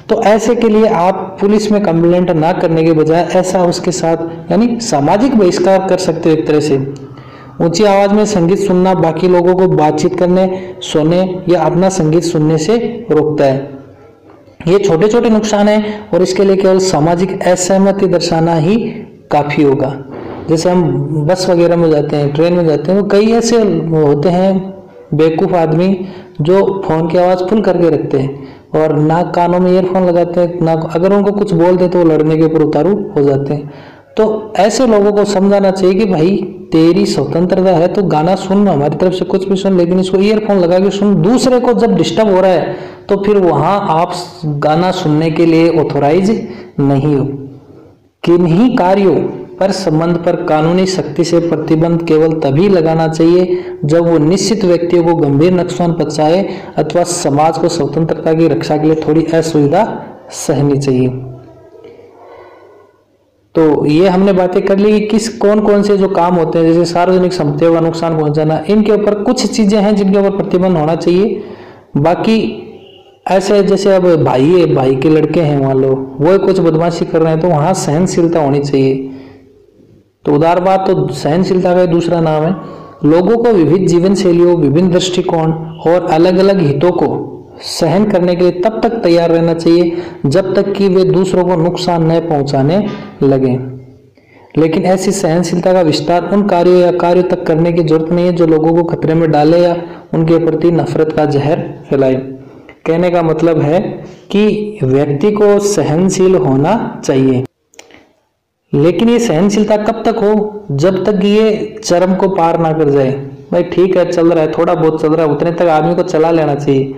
तो ऐसे के लिए आप पुलिस में कंप्लेंट ना करने के बजाय ऐसा उसके साथ यानी सामाजिक बहिष्कार कर सकते हो एक तरह से। ऊंची आवाज में संगीत सुनना बाकी लोगों को बातचीत करने, सोने या अपना संगीत सुनने से रोकता है। ये छोटे छोटे नुकसान हैं और इसके लिए केवल सामाजिक असहमति दर्शाना ही काफी होगा। जैसे हम बस वगैरह में जाते हैं, ट्रेन में जाते हैं, तो कई ऐसे होते हैं बेवकूफ आदमी जो फोन की आवाज फुल करके रखते हैं और नाक कानों में ईयरफोन लगाते हैं, नाक अगर उनको कुछ बोल दे तो वो लड़ने के ऊपर उतारू हो जाते हैं। तो ऐसे लोगों को समझाना चाहिए कि भाई तेरी स्वतंत्रता है तो गाना सुन, हमारी तरफ से कुछ भी सुन, लेकिन इसको ईयरफोन लगा के सुन। दूसरे को जब डिस्टर्ब हो रहा है तो फिर वहां आप गाना सुनने के लिए ऑथोराइज नहीं हो। किन्हीं कार्यों पर संबंध पर कानूनी शक्ति से प्रतिबंध केवल तभी लगाना चाहिए जब वो निश्चित व्यक्तियों को गंभीर नुकसान पहुंचाए अथवा समाज को स्वतंत्रता की रक्षा के लिए थोड़ी असुविधा सहनी चाहिए। तो ये हमने बातें कर ली कि किस कौन कौन से जो काम होते हैं, जैसे सार्वजनिक संपत्तियों का नुकसान पहुंचाना, इनके ऊपर कुछ चीजें हैं जिनके ऊपर प्रतिबंध होना चाहिए। बाकी ऐसे जैसे अब भाई के लड़के हैं, मान लो वो कुछ बदमाशी कर रहे हैं, तो वहां सहनशीलता होनी चाहिए। तो उदारवाद तो सहनशीलता का दूसरा नाम है। लोगों को विविध जीवन शैलियों, विभिन्न दृष्टिकोण और अलग अलग हितों को सहन करने के लिए तब तक तैयार रहना चाहिए जब तक कि वे दूसरों को नुकसान न पहुंचाने लगे। लेकिन ऐसी सहनशीलता का विस्तार उन कार्यों तक करने की जरूरत नहीं है जो लोगों को खतरे में डाले या उनके प्रति नफरत का जहर फैलाए। कहने का मतलब है कि व्यक्ति को सहनशील होना चाहिए, लेकिन ये सहनशीलता कब तक हो, जब तक ये चरम को पार ना कर जाए। भाई ठीक है चल रहा है, थोड़ा बहुत चल रहा है, उतने तक आदमी को चला लेना चाहिए।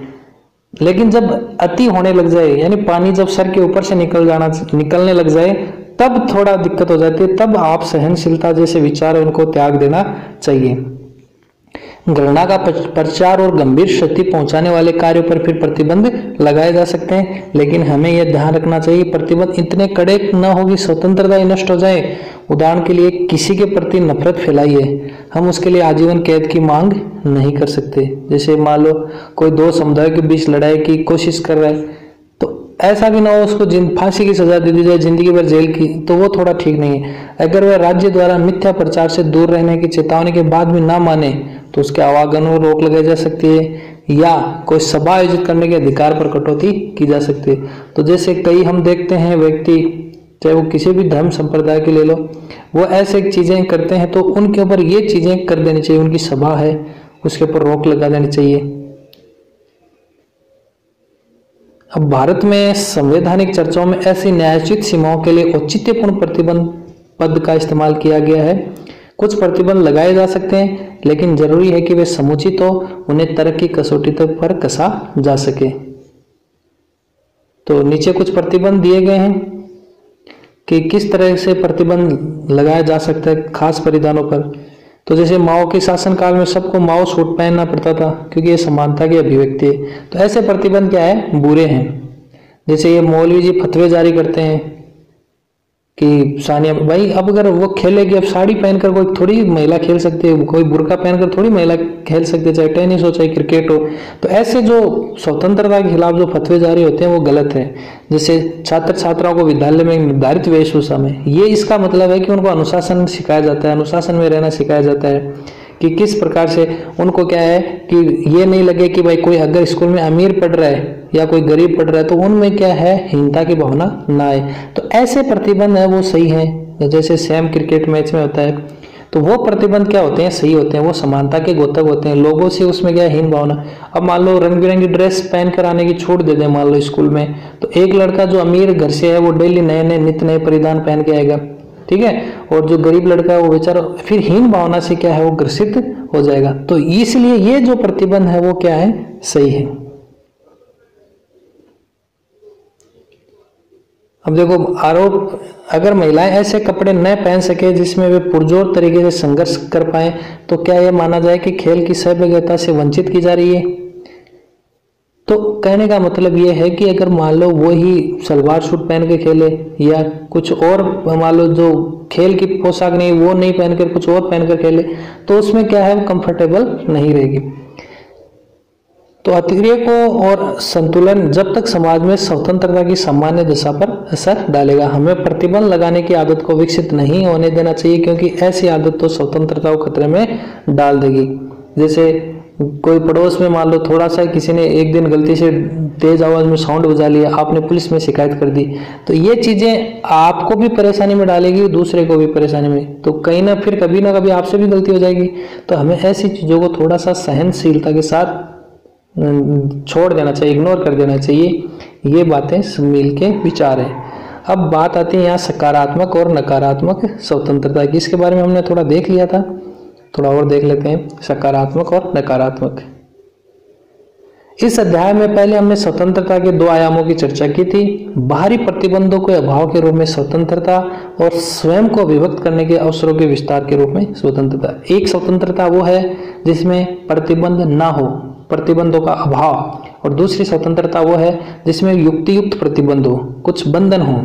लेकिन जब अति होने लग जाए, यानी पानी जब सर के ऊपर से निकलने लग जाए, तब थोड़ा दिक्कत हो जाती है। तब आप सहनशीलता जैसे विचार है उनको त्याग देना चाहिए। घृणा का प्रचार और गंभीर क्षति पहुंचाने वाले कार्यों पर फिर प्रतिबंध लगाए जा सकते हैं, लेकिन हमें यह ध्यान रखना चाहिए प्रतिबंध इतने कड़े न हो कि स्वतंत्रता ही नष्ट हो जाए। उदाहरण के लिए किसी के प्रति नफरत फैलाई है, हम उसके लिए आजीवन कैद की मांग नहीं कर सकते। जैसे मान लो कोई दो समुदाय के बीच लड़ाई की कोशिश कर रहा है, तो ऐसा भी ना हो उसको फांसी की सजा दे दी जाए, जिंदगी भर जेल की, तो वो थोड़ा ठीक नहीं है। अगर वह राज्य द्वारा मिथ्या प्रचार से दूर रहने की चेतावनी के बाद भी ना माने तो उसके आवागमन में रोक लगाई जा सकती है या कोई सभा आयोजित करने के अधिकार पर कटौती की जा सकती है। तो जैसे कई हम देखते हैं व्यक्ति, चाहे वो किसी भी धर्म संप्रदाय के ले लो, वो ऐसे चीजें करते हैं तो उनके ऊपर ये चीजें कर देनी चाहिए। उनकी सभा है उसके ऊपर रोक लगा देनी चाहिए। अब भारत में संवैधानिक चर्चाओं में ऐसी न्यायोचित सीमाओं के लिए औचित्यपूर्ण प्रतिबंध पद का इस्तेमाल किया गया है। कुछ प्रतिबंध लगाए जा सकते हैं, लेकिन जरूरी है कि वे समुचित हो, उन्हें तर्क की कसौटी पर कसा जा सके। तो नीचे कुछ प्रतिबंध दिए गए हैं कि किस तरह से प्रतिबंध लगाया जा सकता है खास परिधानों पर। तो जैसे माओ के शासनकाल में सबको माओ सूट पहनना पड़ता था क्योंकि ये समानता की अभिव्यक्ति है। तो ऐसे प्रतिबंध क्या है, बुरे हैं। जैसे ये मौलवी जी फतवे जारी करते हैं कि सानिया भाई अब अगर वो खेलेगी, अब साड़ी पहनकर कोई थोड़ी महिला खेल सकती है, कोई बुर्का पहनकर थोड़ी महिला खेल सकती है, चाहे टेनिस हो चाहे क्रिकेट हो। तो ऐसे जो स्वतंत्रता के खिलाफ जो फतवे जारी होते हैं वो गलत है। जैसे छात्र छात्राओं को विद्यालय में निर्धारित वेशभूषा में, ये इसका मतलब है कि उनको अनुशासन सिखाया जाता है, अनुशासन में रहना सिखाया जाता है कि किस प्रकार से उनको क्या है कि ये नहीं लगे कि भाई कोई अगर स्कूल में अमीर पढ़ रहा है या कोई गरीब पढ़ रहा है तो उनमें क्या है हीनता की भावना ना आए। तो ऐसे प्रतिबंध है वो सही है। जैसे सेम क्रिकेट मैच में होता है तो वो प्रतिबंध क्या होते हैं, सही होते हैं, वो समानता के द्योतक होते हैं। लोगों से उसमें क्या है हीन भावना। अब मान लो रंग बिरंगी ड्रेस पहन कर आने की छूट दे दें मान लो स्कूल में, तो एक लड़का जो अमीर घर से है वो डेली नए नए नित्य नए परिधान पहन के आएगा, ठीक है, और जो गरीब लड़का है वो बेचारा फिर हीन भावना से क्या है वो ग्रसित हो जाएगा। तो इसलिए ये जो प्रतिबंध है वो क्या है, सही है। अब देखो आरोप, अगर महिलाएं ऐसे कपड़े न पहन सके जिसमें वे पुरजोर तरीके से संघर्ष कर पाए तो क्या यह माना जाए कि खेल की सहभागिता से वंचित की जा रही है। तो कहने का मतलब ये है कि अगर मान लो वो ही सलवार सूट पहन के खेले या कुछ और, मान लो जो खेल की पोशाक नहीं वो नहीं पहनकर कुछ और पहनकर खेले तो उसमें क्या है वो कंफर्टेबल नहीं रहेगी। तो अतिरेक और संतुलन जब तक समाज में स्वतंत्रता की सामान्य दशा पर असर डालेगा। हमें प्रतिबंध लगाने की आदत को विकसित नहीं होने देना चाहिए, क्योंकि ऐसी आदत तो स्वतंत्रता को खतरे में डाल देगी। जैसे कोई पड़ोस में मान लो थोड़ा सा किसी ने एक दिन गलती से तेज आवाज में साउंड बजा लिया, आपने पुलिस में शिकायत कर दी, तो ये चीजें आपको भी परेशानी में डालेगी, दूसरे को भी परेशानी में, तो कहीं ना फिर कभी ना कभी आपसे भी गलती हो जाएगी। तो हमें ऐसी चीजों को थोड़ा सा सहनशीलता के साथ छोड़ देना चाहिए, इग्नोर कर देना चाहिए। ये बातें मिल के विचार है। अब बात आती है यहाँ सकारात्मक और नकारात्मक स्वतंत्रता की। इसके बारे में हमने थोड़ा देख लिया था, थोड़ा और देख लेते हैं सकारात्मक और नकारात्मक। इस अध्याय में पहले हमने स्वतंत्रता के दो आयामों की चर्चा की थी, बाहरी प्रतिबंधों के अभाव के रूप में स्वतंत्रता और स्वयं को विभक्त करने के अवसरों के विस्तार के रूप में स्वतंत्रता। एक स्वतंत्रता वो है जिसमें प्रतिबंध ना हो, प्रतिबंधों का अभाव, और दूसरी स्वतंत्रता वो है जिसमें युक्तियुक्त प्रतिबंध हो, कुछ बंधन हो।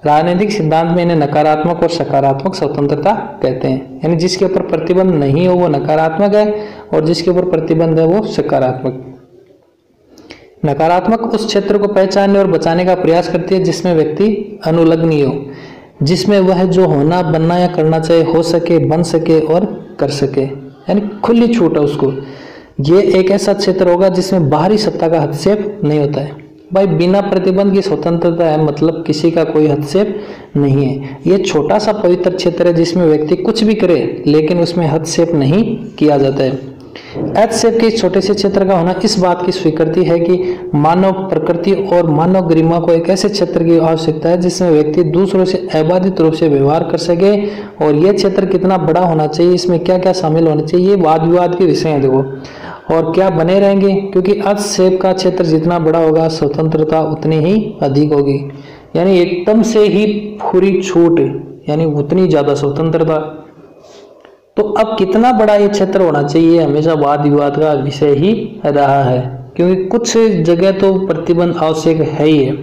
राजनीतिक सिद्धांत में इन्हें नकारात्मक और सकारात्मक स्वतंत्रता कहते हैं। यानी जिसके ऊपर प्रतिबंध नहीं हो वो नकारात्मक है और जिसके ऊपर प्रतिबंध है वो सकारात्मक। नकारात्मक उस क्षेत्र को पहचानने और बचाने का प्रयास करती है जिसमें व्यक्ति अनुलग्नीय हो, जिसमें वह जो होना बनना या करना चाहे हो सके, बन सके और कर सके, यानी खुली छूट है उसको। ये एक ऐसा क्षेत्र होगा जिसमें बाहरी सत्ता का हस्तक्षेप नहीं होता है। भाई बिना प्रतिबंध की स्वतंत्रता है, मतलब किसी का कोई हस्तक्षेप नहीं है। ये छोटा सा पवित्र क्षेत्र है जिसमें व्यक्ति कुछ भी करे लेकिन उसमें हस्तक्षेप नहीं किया जाता है। हस्तक्षेप के इस छोटे से क्षेत्र का होना इस बात की स्वीकृति है कि मानव प्रकृति और मानव गरिमा को एक ऐसे क्षेत्र की आवश्यकता है जिसमें व्यक्ति दूसरों से अबाधित रूप से व्यवहार कर सके। और यह क्षेत्र कितना बड़ा होना चाहिए, इसमें क्या क्या शामिल होना चाहिए, ये वाद विवाद के विषय है। देखो, और क्या बने रहेंगे, क्योंकि हस्तक्षेप का क्षेत्र जितना बड़ा होगा स्वतंत्रता उतनी ही अधिक होगी। यानी एकदम से ही पूरी छूट, यानी उतनी ज्यादा स्वतंत्रता। तो अब कितना बड़ा ये क्षेत्र होना चाहिए हमेशा वाद विवाद का विषय ही रहा है, क्योंकि कुछ जगह तो प्रतिबंध आवश्यक है ही है।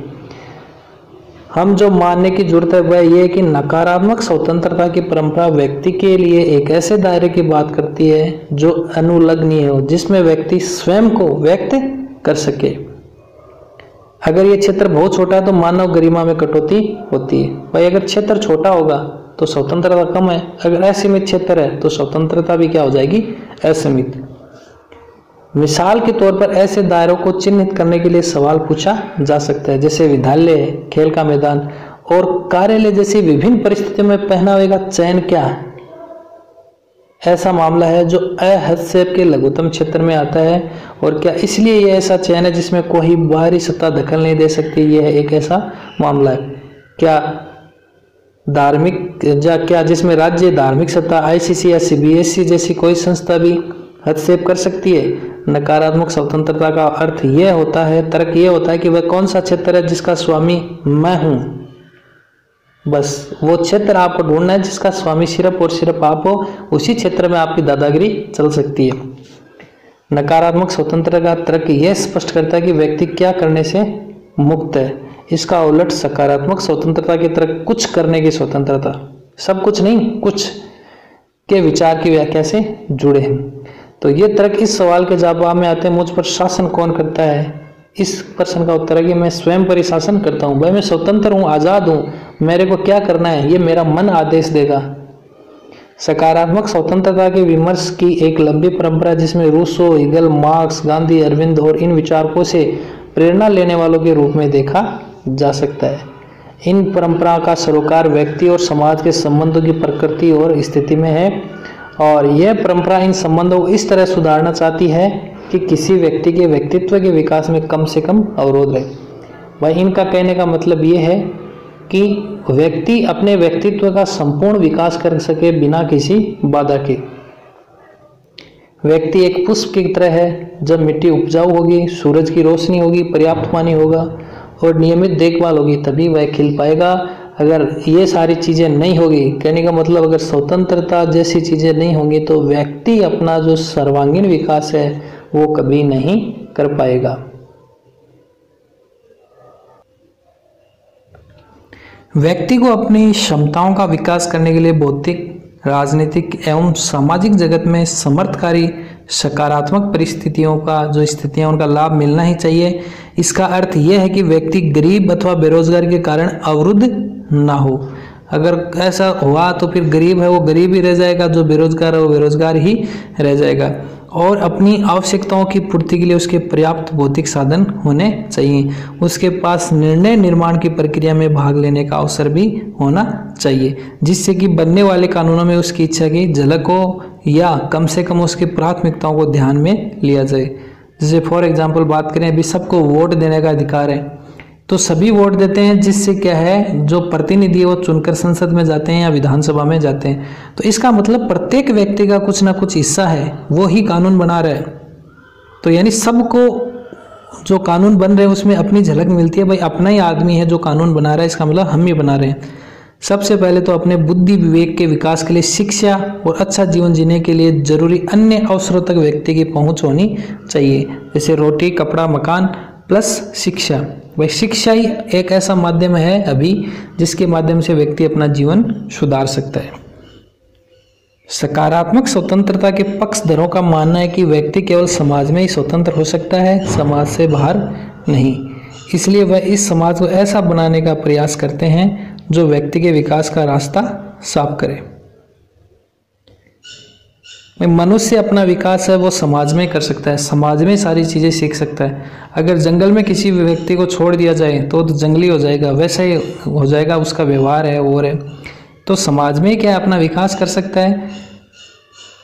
हम जो मानने की जरूरत है वह यह है कि नकारात्मक स्वतंत्रता की परंपरा व्यक्ति के लिए एक ऐसे दायरे की बात करती है जो अनुलग्नीय हो, जिसमें व्यक्ति स्वयं को व्यक्त कर सके। अगर ये क्षेत्र बहुत छोटा है तो मानव गरिमा में कटौती होती है। भाई अगर क्षेत्र छोटा होगा तो स्वतंत्रता कम है, अगर असीमित क्षेत्र है तो स्वतंत्रता भी क्या हो जाएगी, असीमित। मिसाल के तौर पर ऐसे दायरों को चिन्हित करने के लिए सवाल पूछा जा सकता है, जैसे विद्यालय, खेल का मैदान और कार्यालय जैसी विभिन्न परिस्थितियों में पहनावे का चयन क्या है। ऐसा मामला है जो अहस्तक्षेप के लघुत्तम क्षेत्र में आता है, और क्या इसलिए यह ऐसा चयन है जिसमें कोई बाहरी सत्ता दखल नहीं दे सकती। यह एक ऐसा मामला है क्या धार्मिक क्या जिसमें राज्य धार्मिक सत्ता आईसीसी या सीबीएसई जैसी कोई संस्था भी हस्तक्षेप कर सकती है। नकारात्मक स्वतंत्रता का अर्थ यह होता है, तर्क यह होता है कि वह कौन सा क्षेत्र है जिसका स्वामी मैं हूं। बस वो क्षेत्र आपको ढूंढना है जिसका स्वामी सिर्फ और सिर्फ आप हो, उसी क्षेत्र में आपकी दादागिरी चल सकती है। नकारात्मक स्वतंत्रता का तर्क यह स्पष्ट करता है कि व्यक्ति क्या करने से मुक्त है। इसका उलट सकारात्मक स्वतंत्रता की तरह कुछ करने की स्वतंत्रता, सब कुछ नहीं, कुछ के विचार की व्याख्या से जुड़े हैं। तो ये तर्क इस सवाल के जवाब में आते हैं, मुझ पर शासन कौन करता है। इस प्रश्न का उत्तर है कि मैं स्वयं पर ही शासन करता हूँ। भाई मैं स्वतंत्र हूँ, आज़ाद हूँ, मेरे को क्या करना है ये मेरा मन आदेश देगा। सकारात्मक स्वतंत्रता के विमर्श की एक लंबी परंपरा जिसमें Rousseau, Hegel, Marx, Gandhi, Arvind और इन विचारकों से प्रेरणा लेने वालों के रूप में देखा जा सकता है। इन परंपरा का सरोकार व्यक्ति और समाज के संबंधों की प्रकृति और स्थिति में है और यह परंपरा इन संबंधों को इस तरह सुधारना चाहती है कि किसी व्यक्ति के व्यक्तित्व के विकास में कम से कम अवरोध रहे। भाई इनका कहने का मतलब ये है कि व्यक्ति अपने व्यक्तित्व का संपूर्ण विकास कर सके बिना किसी बाधा के। व्यक्ति एक पुष्प की तरह है, जब मिट्टी उपजाऊ होगी, सूरज की रोशनी होगी, पर्याप्त पानी होगा और नियमित देखभाल होगी तभी वह खिल पाएगा। अगर ये सारी चीज़ें नहीं होगी, कहने का मतलब अगर स्वतंत्रता जैसी चीज़ें नहीं होंगी तो व्यक्ति अपना जो सर्वांगीण विकास है वो कभी नहीं कर पाएगा। व्यक्ति को अपनी क्षमताओं का विकास करने के लिए बौद्धिक, राजनीतिक एवं सामाजिक जगत में समर्थकारी सकारात्मक परिस्थितियों का जो स्थितियां उनका लाभ मिलना ही चाहिए। इसका अर्थ यह है कि व्यक्ति गरीब अथवा बेरोजगार के कारण अवरुद्ध ना हो। अगर ऐसा हुआ तो फिर गरीब है वो गरीब ही रह जाएगा, जो बेरोजगार है वो बेरोजगार ही रह जाएगा और अपनी आवश्यकताओं की पूर्ति के लिए उसके पर्याप्त भौतिक साधन होने चाहिए। उसके पास निर्णय निर्माण की प्रक्रिया में भाग लेने का अवसर भी होना चाहिए, जिससे कि बनने वाले कानूनों में उसकी इच्छा की झलक हो या कम से कम उसकी प्राथमिकताओं को ध्यान में लिया जाए। जैसे फॉर एग्जाम्पल बात करें, अभी सबको वोट देने का अधिकार है तो सभी वोट देते हैं, जिससे क्या है जो प्रतिनिधि वो चुनकर संसद में जाते हैं या विधानसभा में जाते हैं। तो इसका मतलब प्रत्येक व्यक्ति का कुछ ना कुछ हिस्सा है, वो ही कानून बना रहे हैं। तो यानी सबको जो कानून बन रहे हैं उसमें अपनी झलक मिलती है। भाई अपना ही आदमी है जो कानून बना रहा है, इसका मतलब हम ही बना रहे हैं। सबसे पहले तो अपने बुद्धि विवेक के विकास के लिए शिक्षा और अच्छा जीवन जीने के लिए जरूरी अन्य अवसरों तक व्यक्ति की पहुंच होनी चाहिए, जैसे रोटी, कपड़ा, मकान प्लस शिक्षा। वह शिक्षा ही एक ऐसा माध्यम है अभी जिसके माध्यम से व्यक्ति अपना जीवन सुधार सकता है। सकारात्मक स्वतंत्रता के पक्षधरों का मानना है कि व्यक्ति केवल समाज में ही स्वतंत्र हो सकता है, समाज से बाहर नहीं। इसलिए वह इस समाज को ऐसा बनाने का प्रयास करते हैं जो व्यक्ति के विकास का रास्ता साफ करे। मनुष्य अपना विकास है वो समाज में कर सकता है, समाज में सारी चीज़ें सीख सकता है। अगर जंगल में किसी व्यक्ति को छोड़ दिया जाए तो जंगली हो जाएगा, वैसा ही हो जाएगा उसका व्यवहार है और है। तो समाज में क्या अपना विकास कर सकता है।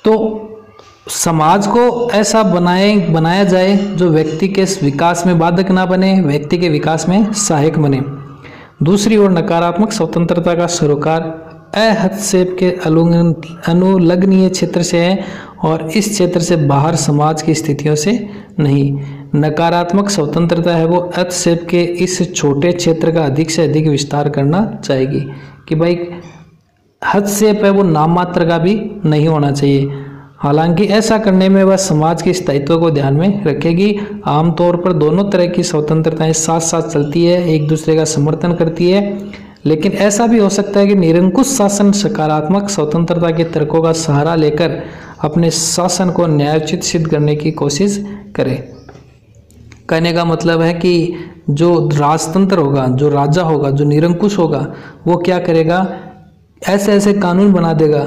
तो समाज को ऐसा बनाया जाए जो व्यक्ति के विकास में बाधक ना बने, व्यक्ति के विकास में सहायक बने। दूसरी ओर नकारात्मक स्वतंत्रता का सरोकार अहस्तक्षेप के अनुलग्नीय क्षेत्र से है और इस क्षेत्र से बाहर समाज की स्थितियों से नहीं। नकारात्मक स्वतंत्रता है वो हस्तक्षेप के इस छोटे क्षेत्र का अधिक से अधिक विस्तार करना चाहेगी कि भाई हस्तक्षेप है वो नाम मात्र का भी नहीं होना चाहिए। हालांकि ऐसा करने में वह समाज के स्थायित्व को ध्यान में रखेगी। आमतौर पर दोनों तरह की स्वतंत्रताएं साथ साथ चलती है, एक दूसरे का समर्थन करती है। लेकिन ऐसा भी हो सकता है कि निरंकुश शासन सकारात्मक स्वतंत्रता के तर्कों का सहारा लेकर अपने शासन को न्यायोचित सिद्ध करने की कोशिश करे। कहने का मतलब है कि जो राजतंत्र होगा, जो राजा होगा, जो निरंकुश होगा, वो क्या करेगा, ऐसे ऐसे कानून बना देगा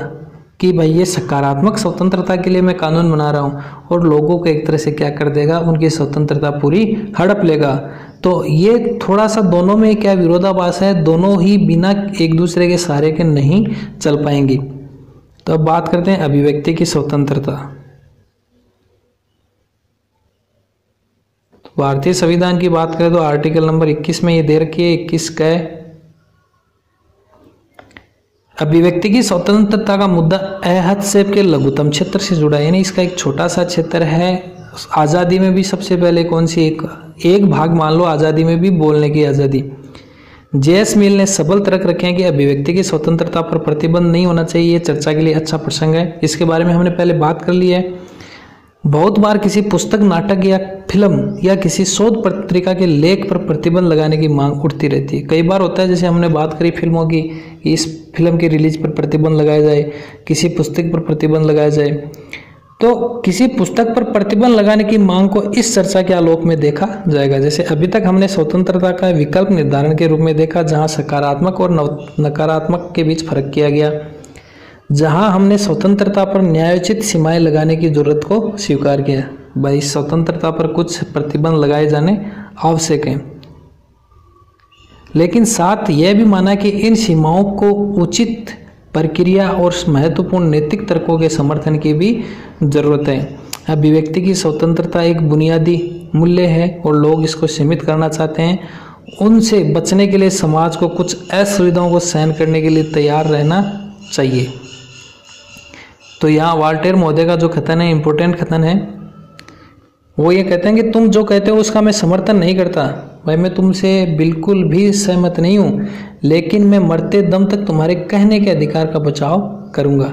कि भाई ये सकारात्मक स्वतंत्रता के लिए मैं कानून बना रहा हूँ, और लोगों को एक तरह से क्या कर देगा, उनकी स्वतंत्रता पूरी हड़प लेगा। तो ये थोड़ा सा दोनों में क्या विरोधाभास है, दोनों ही बिना एक दूसरे के सहारे के नहीं चल पाएंगी। तो अब बात करते हैं अभिव्यक्ति की स्वतंत्रता। भारतीय संविधान की बात करें तो आर्टिकल नंबर 21 में ये दे रखी है, 21 का अभिव्यक्ति की स्वतंत्रता का मुद्दा हस्तक्षेप के लघुत्तम क्षेत्र से जुड़ा है, यानी इसका एक छोटा सा क्षेत्र है। आज़ादी में भी सबसे पहले कौन सी एक भाग मान लो, आज़ादी में भी बोलने की आज़ादी। जेएस मिल ने सबल तर्क रखे हैं कि अभिव्यक्ति की स्वतंत्रता पर प्रतिबंध नहीं होना चाहिए। ये चर्चा के लिए अच्छा प्रसंग है, इसके बारे में हमने पहले बात कर ली है। बहुत बार किसी पुस्तक, नाटक या फिल्म या किसी शोध पत्रिका के लेख पर प्रतिबंध लगाने की मांग उठती रहती है। कई बार होता है, जैसे हमने बात करी फिल्मों की, कि इस फिल्म की रिलीज पर प्रतिबंध लगाया जाए, किसी पुस्तक पर प्रतिबंध लगाया जाए। तो किसी पुस्तक पर प्रतिबंध लगाने की मांग को इस चर्चा के आलोक में देखा जाएगा। जैसे अभी तक हमने स्वतंत्रता का विकल्प निर्धारण के रूप में देखा, जहां सकारात्मक और नकारात्मक के बीच फर्क किया गया, जहां हमने स्वतंत्रता पर न्यायोचित सीमाएं लगाने की जरूरत को स्वीकार किया। भाई स्वतंत्रता पर कुछ प्रतिबंध लगाए जाने आवश्यक हैं, लेकिन साथ यह भी माना कि इन सीमाओं को उचित प्रक्रिया और महत्वपूर्ण नैतिक तर्कों के समर्थन की भी जरूरत है। अभिव्यक्ति की स्वतंत्रता एक बुनियादी मूल्य है और लोग इसको सीमित करना चाहते हैं। उनसे बचने के लिए समाज को कुछ असुविधाओं को सहन करने के लिए तैयार रहना चाहिए। तो यहाँ वाल्टेयर महोदय का जो कथन है, इम्पोर्टेंट कथन है, वो ये कहते हैं कि तुम जो कहते हो उसका मैं समर्थन नहीं करता। भाई मैं तुमसे बिल्कुल भी सहमत नहीं हूँ, लेकिन मैं मरते दम तक तुम्हारे कहने के अधिकार का बचाव करूँगा।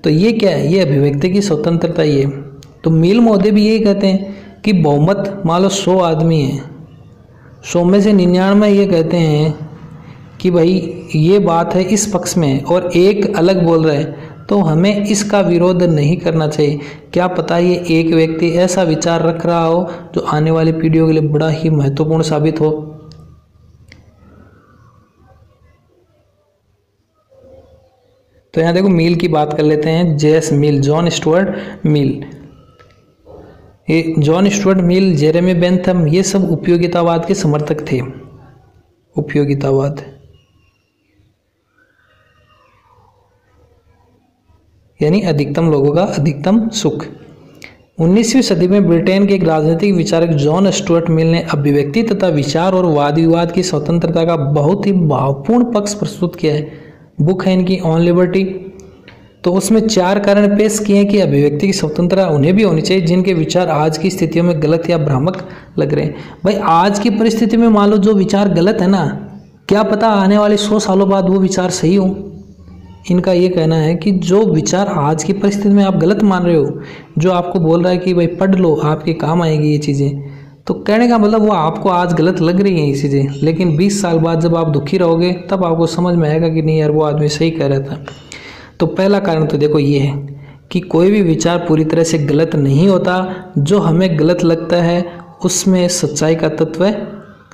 तो ये क्या है? ये अभिव्यक्ति की स्वतंत्रता ही है। तो मिल महोदय भी यही कहते हैं कि बहुमत मान लो 100 आदमी हैं, 100 में से 99 ये कहते हैं कि भाई ये बात है इस पक्ष में, और एक अलग बोल रहा है, तो हमें इसका विरोध नहीं करना चाहिए। क्या पता ये एक व्यक्ति ऐसा विचार रख रहा हो जो आने वाली पीढ़ियों के लिए बड़ा ही महत्वपूर्ण साबित हो। तो यहाँ देखो मिल की बात कर लेते हैं। जेएस मिल, जॉन स्टुअर्ट मिल, ये John Stuart Mill, Jeremy Bentham, ये सब उपयोगितावाद के समर्थक थे। उपयोगितावाद यानी अधिकतम लोगों का अधिकतम सुख। 19वीं सदी में ब्रिटेन के एक राजनीतिक विचारक जॉन स्टुअर्ट मिल ने अभिव्यक्ति तथा विचार और वाद विवाद की स्वतंत्रता का बहुत ही भावपूर्ण पक्ष प्रस्तुत किया है। बुक है इनकी ऑन लिबर्टी। तो उसमें 4 कारण पेश किए हैं कि अभिव्यक्ति की स्वतंत्रता उन्हें भी होनी चाहिए जिनके विचार आज की स्थितियों में गलत या भ्रामक लग रहे हैं। भाई आज की परिस्थिति में मान लो जो विचार गलत है ना, क्या पता आने वाले 100 सालों बाद वो विचार सही हो। इनका ये कहना है कि जो विचार आज की परिस्थिति में आप गलत मान रहे हो, जो आपको बोल रहा है कि भाई पढ़ लो आपके काम आएगी ये चीज़ें, तो कहने का मतलब वो आपको आज गलत लग रही हैं ये चीज़ें, लेकिन 20 साल बाद जब आप दुखी रहोगे तब आपको समझ में आएगा कि नहीं यार वो आदमी सही कह रहा था। तो पहला कारण तो देखो ये है कि कोई भी विचार पूरी तरह से गलत नहीं होता। जो हमें गलत लगता है उसमें सच्चाई का तत्व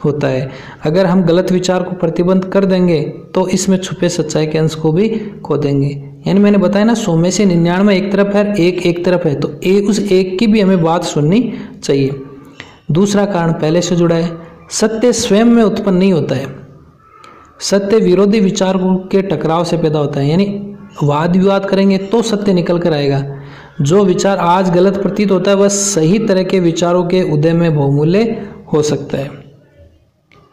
होता है। अगर हम गलत विचार को प्रतिबंध कर देंगे तो इसमें छुपे सच्चाई के अंश को भी खो देंगे। यानी मैंने बताया ना 100 में से 99 एक तरफ है, एक तरफ है, तो उस एक की भी हमें बात सुननी चाहिए। दूसरा कारण पहले से जुड़ा है, सत्य स्वयं में उत्पन्न नहीं होता है, सत्य विरोधी विचारों के टकराव से पैदा होता है। यानी वाद विवाद करेंगे तो सत्य निकल कर आएगा। जो विचार आज गलत प्रतीत होता है वह सही तरह के विचारों के उदय में बहुमूल्य हो सकता है।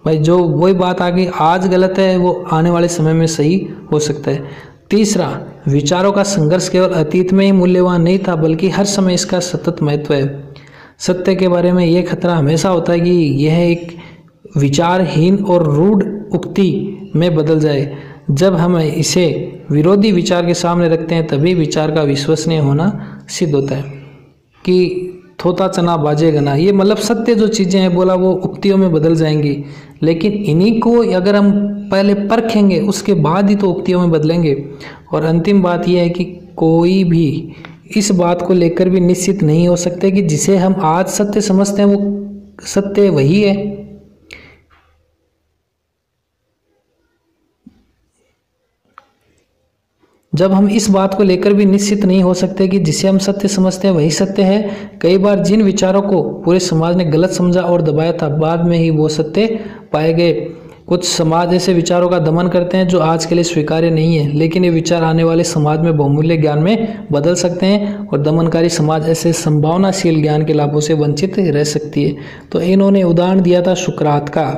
भाई जो वही बात आगे आज गलत है वो आने वाले समय में सही हो सकता है। तीसरा, विचारों का संघर्ष केवल अतीत में ही मूल्यवान नहीं था बल्कि हर समय इसका सतत महत्व है। सत्य के बारे में यह खतरा हमेशा होता है कि यह एक विचारहीन और रूढ़ उक्ति में बदल जाए। जब हम इसे विरोधी विचार के सामने रखते हैं तभी विचार का विश्वसनीय होना सिद्ध होता है। कि थोता चना बाजेगा ना, ये मतलब सत्य जो चीज़ें हैं बोला वो उक्तियों में बदल जाएंगी, लेकिन इन्हीं को अगर हम पहले परखेंगे उसके बाद ही तो उक्तियों में बदलेंगे। और अंतिम बात यह है कि कोई भी इस बात को लेकर भी निश्चित नहीं हो सकते कि जिसे हम आज सत्य समझते हैं वो सत्य वही है। जब हम इस बात को लेकर भी निश्चित नहीं हो सकते कि जिसे हम सत्य समझते हैं वही सत्य है। कई बार जिन विचारों को पूरे समाज ने गलत समझा और दबाया था बाद में ही वो सत्य पाए गए। कुछ समाज ऐसे विचारों का दमन करते हैं जो आज के लिए स्वीकार्य नहीं है, लेकिन ये विचार आने वाले समाज में बहुमूल्य ज्ञान में बदल सकते हैं और दमनकारी समाज ऐसे संभावनाशील ज्ञान के लाभों से वंचित रह सकती है। तो इन्होंने उदाहरण दिया था सुकरात का,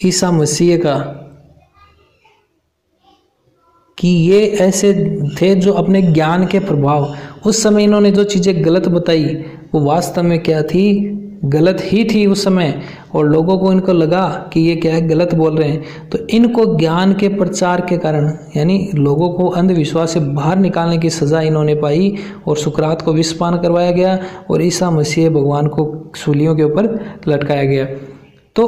ईसा मसीह का, कि ये ऐसे थे जो अपने ज्ञान के प्रभाव, उस समय इन्होंने जो चीज़ें गलत बताई वो वास्तव में क्या थी, गलत ही थी उस समय और लोगों को इनको लगा कि ये क्या है, गलत बोल रहे हैं, तो इनको ज्ञान के प्रचार के कारण यानी लोगों को अंधविश्वास से बाहर निकालने की सज़ा इन्होंने पाई और सुकरात को विषपान करवाया गया और ईसा मसीह भगवान को सूलियों के ऊपर लटकाया गया। तो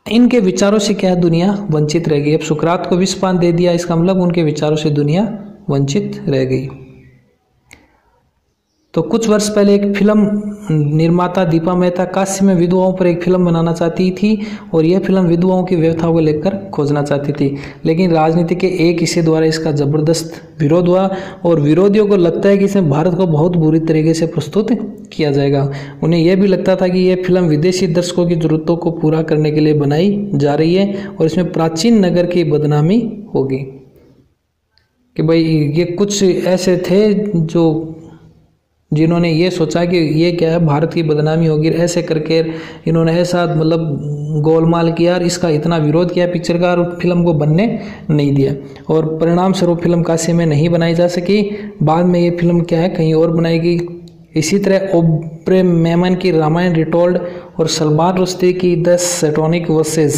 इनके विचारों से क्या है, दुनिया वंचित रह गई। अब सुकरात को विषपान दे दिया, इसका मतलब उनके विचारों से दुनिया वंचित रह गई। तो कुछ वर्ष पहले एक फिल्म निर्माता दीपा मेहता काशी में विधवाओं पर एक फिल्म बनाना चाहती थी और यह फिल्म विधवाओं की व्यवस्था को लेकर खोजना चाहती थी, लेकिन राजनीति के एक हिस्से द्वारा इसका जबरदस्त विरोध हुआ और विरोधियों को लगता है कि इसमें भारत को बहुत बुरी तरीके से प्रस्तुत किया जाएगा। उन्हें यह भी लगता था कि यह फिल्म विदेशी दर्शकों की जरूरतों को पूरा करने के लिए बनाई जा रही है और इसमें प्राचीन नगर की बदनामी होगी कि भाई ये कुछ ऐसे थे जो जिन्होंने ये सोचा कि ये क्या है, भारत की बदनामी होगी, ऐसे करके इन्होंने ऐसा मतलब गोलमाल किया और इसका इतना विरोध किया पिक्चर का और फिल्म को बनने नहीं दिया और परिणाम स्वरूप फिल्म काशी में नहीं बनाई जा सकी। बाद में ये फिल्म क्या है कहीं और बनाएगी। इसी तरह ओब्रे मेमन की रामायण रिटोल्ड और सलमान रुश्दी की द सैटोनिक वर्सेस,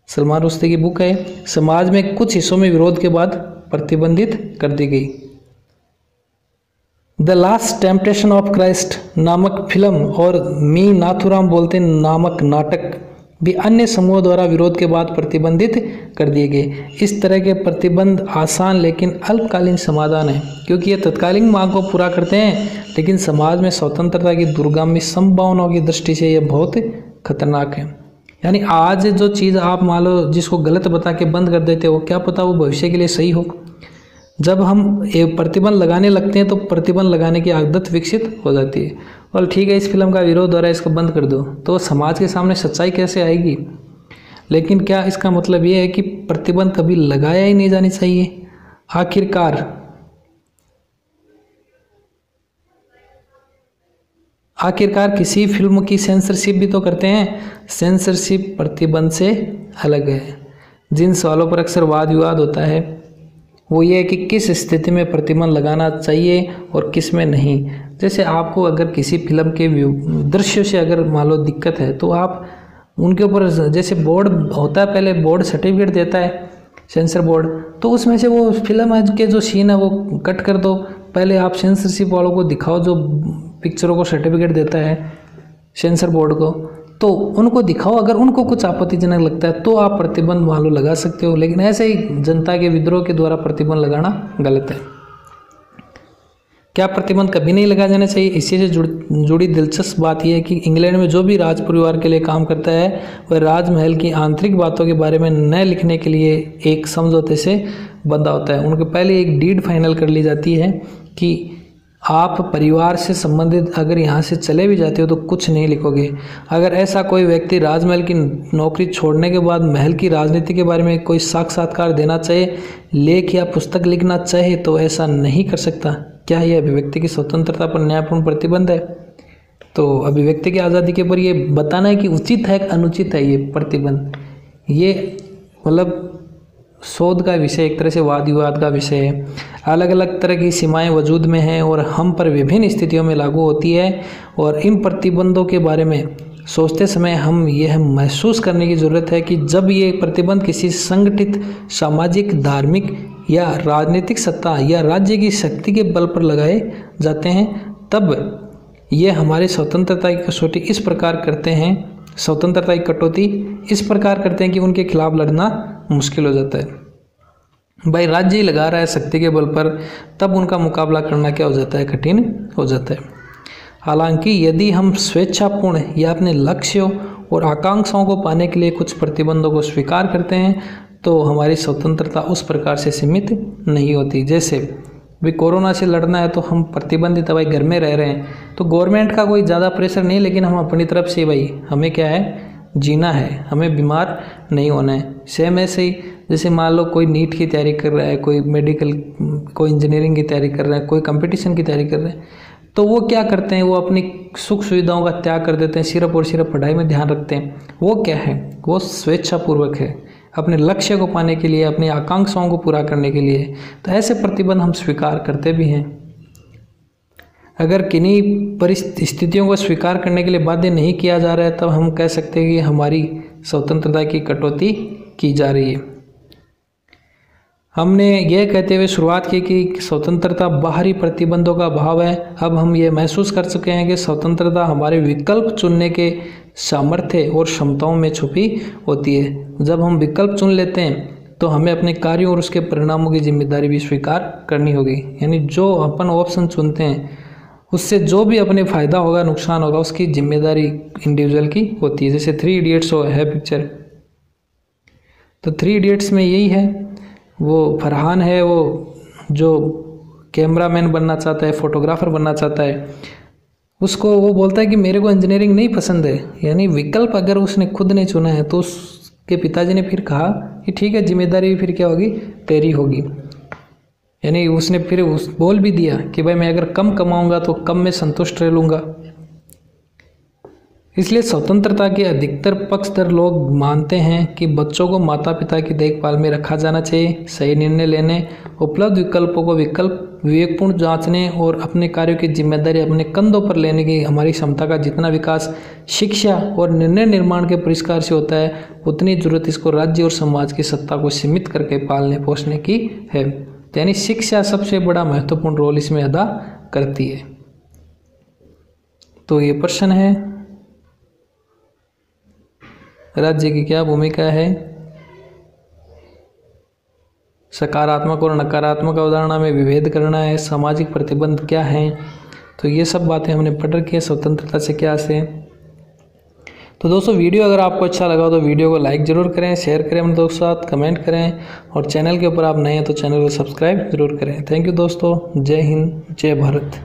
सलमान रुश्दी की बुक है, समाज में कुछ हिस्सों में विरोध के बाद प्रतिबंधित कर दी गई। The last temptation of Christ नामक फिल्म और मी नाथुराम बोलते नामक नाटक भी अन्य समूहों द्वारा विरोध के बाद प्रतिबंधित कर दिए गए। इस तरह के प्रतिबंध आसान लेकिन अल्पकालीन समाधान है, क्योंकि ये तत्कालीन मांग को पूरा करते हैं, लेकिन समाज में स्वतंत्रता की दूरगामी संभावनाओं की दृष्टि से यह बहुत खतरनाक है। यानी आज जो चीज़ आप मान लो जिसको गलत बता के बंद कर देते हो, क्या पता वो भविष्य के लिए सही हो। जब हम एक प्रतिबंध लगाने लगते हैं तो प्रतिबंध लगाने की आदत विकसित हो जाती है। और ठीक है, इस फिल्म का विरोध हो रहा है, इसको बंद कर दो, तो समाज के सामने सच्चाई कैसे आएगी। लेकिन क्या इसका मतलब ये है कि प्रतिबंध कभी लगाया ही नहीं जानी चाहिए। आखिरकार किसी फिल्म की सेंसरशिप भी तो करते हैं। सेंसरशिप प्रतिबंध से अलग है। जिन सवालों पर अक्सर वाद विवाद होता है वो ये है कि किस स्थिति में प्रतिबंध लगाना चाहिए और किस में नहीं। जैसे आपको अगर किसी फिल्म के दृश्य से अगर मान लो दिक्कत है तो आप उनके ऊपर, जैसे बोर्ड होता है, पहले बोर्ड सर्टिफिकेट देता है सेंसर बोर्ड, तो उसमें से वो फिल्म के जो सीन है वो कट कर दो। पहले आप सेंसरशिप वालों को दिखाओ जो पिक्चरों को सर्टिफिकेट देता है सेंसर बोर्ड को, तो उनको दिखाओ। अगर उनको कुछ आपत्तिजनक लगता है तो आप प्रतिबंध मान लो लगा सकते हो, लेकिन ऐसे ही जनता के विद्रोह के द्वारा प्रतिबंध लगाना गलत है। क्या प्रतिबंध कभी नहीं लगाया जाना चाहिए? इसी से जुड़ी दिलचस्प बात यह है कि इंग्लैंड में जो भी राज परिवार के लिए काम करता है वह राजमहल की आंतरिक बातों के बारे में न लिखने के लिए एक समझौते से बंधा होता है। उनके पहले एक डीड फाइनल कर ली जाती है कि आप परिवार से संबंधित अगर यहाँ से चले भी जाते हो तो कुछ नहीं लिखोगे। अगर ऐसा कोई व्यक्ति राजमहल की नौकरी छोड़ने के बाद महल की राजनीति के बारे में कोई साक्षात्कार देना चाहे, लेख या पुस्तक लिखना चाहे तो ऐसा नहीं कर सकता। क्या यह अभिव्यक्ति की स्वतंत्रता पर न्यायपूर्ण प्रतिबंध है? तो अभिव्यक्ति की आज़ादी के ऊपर ये बताना है कि उचित है कि अनुचित है ये प्रतिबंध, ये मतलब शोध का विषय, एक तरह से वाद विवाद का विषय है। अलग अलग तरह की सीमाएं वजूद में हैं और हम पर विभिन्न स्थितियों में लागू होती है और इन प्रतिबंधों के बारे में सोचते समय हम यह महसूस करने की ज़रूरत है कि जब ये प्रतिबंध किसी संगठित सामाजिक, धार्मिक या राजनीतिक सत्ता या राज्य की शक्ति के बल पर लगाए जाते हैं तब ये हमारे स्वतंत्रता की कसौटी इस प्रकार करते हैं, स्वतंत्रता की कटौती इस प्रकार करते हैं कि उनके खिलाफ लड़ना मुश्किल हो जाता है। भाई राज्य ही लगा रहा है शक्ति के बल पर, तब उनका मुकाबला करना क्या हो जाता है, कठिन हो जाता है। हालांकि यदि हम स्वेच्छापूर्ण या अपने लक्ष्यों और आकांक्षाओं को पाने के लिए कुछ प्रतिबंधों को स्वीकार करते हैं तो हमारी स्वतंत्रता उस प्रकार से सीमित नहीं होती। जैसे भाई कोरोना से लड़ना है तो हम प्रतिबंधित भाई घर में रह रहे हैं तो गवर्नमेंट का कोई ज़्यादा प्रेशर नहीं, लेकिन हम अपनी तरफ से भाई हमें क्या है, जीना है, हमें बीमार नहीं होना है। सेम ऐसे ही जैसे मान लो कोई नीट की तैयारी कर रहा है, कोई मेडिकल, कोई इंजीनियरिंग की तैयारी कर रहा है, कोई कंपटीशन की तैयारी कर रहा है, तो वो क्या करते हैं, वो अपनी सुख सुविधाओं का त्याग कर देते हैं, सिर्फ और सिर्फ पढ़ाई में ध्यान रखते हैं। वो क्या है, वो स्वेच्छापूर्वक है, अपने लक्ष्य को पाने के लिए, अपनी आकांक्षाओं को पूरा करने के लिए। तो ऐसे प्रतिबंध हम स्वीकार करते भी हैं। अगर किन्हीं परिस्थितियों को स्वीकार करने के लिए बाध्य नहीं किया जा रहा है, तब हम कह सकते हैं कि हमारी स्वतंत्रता की कटौती की जा रही है। हमने यह कहते हुए शुरुआत की कि स्वतंत्रता बाहरी प्रतिबंधों का अभाव है। अब हम ये महसूस कर चुके हैं कि स्वतंत्रता हमारे विकल्प चुनने के सामर्थ्य और क्षमताओं में छुपी होती है। जब हम विकल्प चुन लेते हैं तो हमें अपने कार्यों और उसके परिणामों की जिम्मेदारी भी स्वीकार करनी होगी। यानी जो अपन ऑप्शन चुनते हैं उससे जो भी अपने फायदा होगा, नुकसान होगा, उसकी जिम्मेदारी इंडिविजुअल की होती है। जैसे 3 इडियट्स है पिक्चर, तो 3 इडियट्स में यही है। वो फरहान है, वो जो कैमरामैन बनना चाहता है, फोटोग्राफर बनना चाहता है, उसको वो बोलता है कि मेरे को इंजीनियरिंग नहीं पसंद है। यानी विकल्प अगर उसने खुद नहीं चुना है तो उसके पिताजी ने फिर कहा कि ठीक है, जिम्मेदारी फिर क्या होगी, तेरी होगी। यानी उसने फिर बोल भी दिया कि भाई मैं अगर कम कमाऊंगा तो कम में संतुष्ट रह लूँगा। इसलिए स्वतंत्रता के अधिकतर पक्षधर लोग मानते हैं कि बच्चों को माता पिता की देखभाल में रखा जाना चाहिए। सही निर्णय लेने, उपलब्ध विकल्पों को विवेकपूर्ण जांचने और अपने कार्यों की जिम्मेदारी अपने कंधों पर लेने की हमारी क्षमता का जितना विकास शिक्षा और निर्णय निर्माण के परिष्कार से होता है, उतनी जरूरत इसको राज्य और समाज की सत्ता को सीमित करके पालने पोषने की है। यानी शिक्षा सबसे बड़ा महत्वपूर्ण रोल इसमें अदा करती है। तो ये प्रश्न है, राज्य की क्या भूमिका है, सकारात्मक और नकारात्मक अवधारणा में विभेद करना है, सामाजिक प्रतिबंध क्या है। तो ये सब बातें हमने पढ़ रखी है स्वतंत्रता से क्या से। तो दोस्तों वीडियो अगर आपको अच्छा लगा तो वीडियो को लाइक ज़रूर करें, शेयर करें अपने दोस्तों के साथ, कमेंट करें, और चैनल के ऊपर आप नए हैं तो चैनल को सब्सक्राइब जरूर करें। थैंक यू दोस्तों, जय हिंद, जय भारत।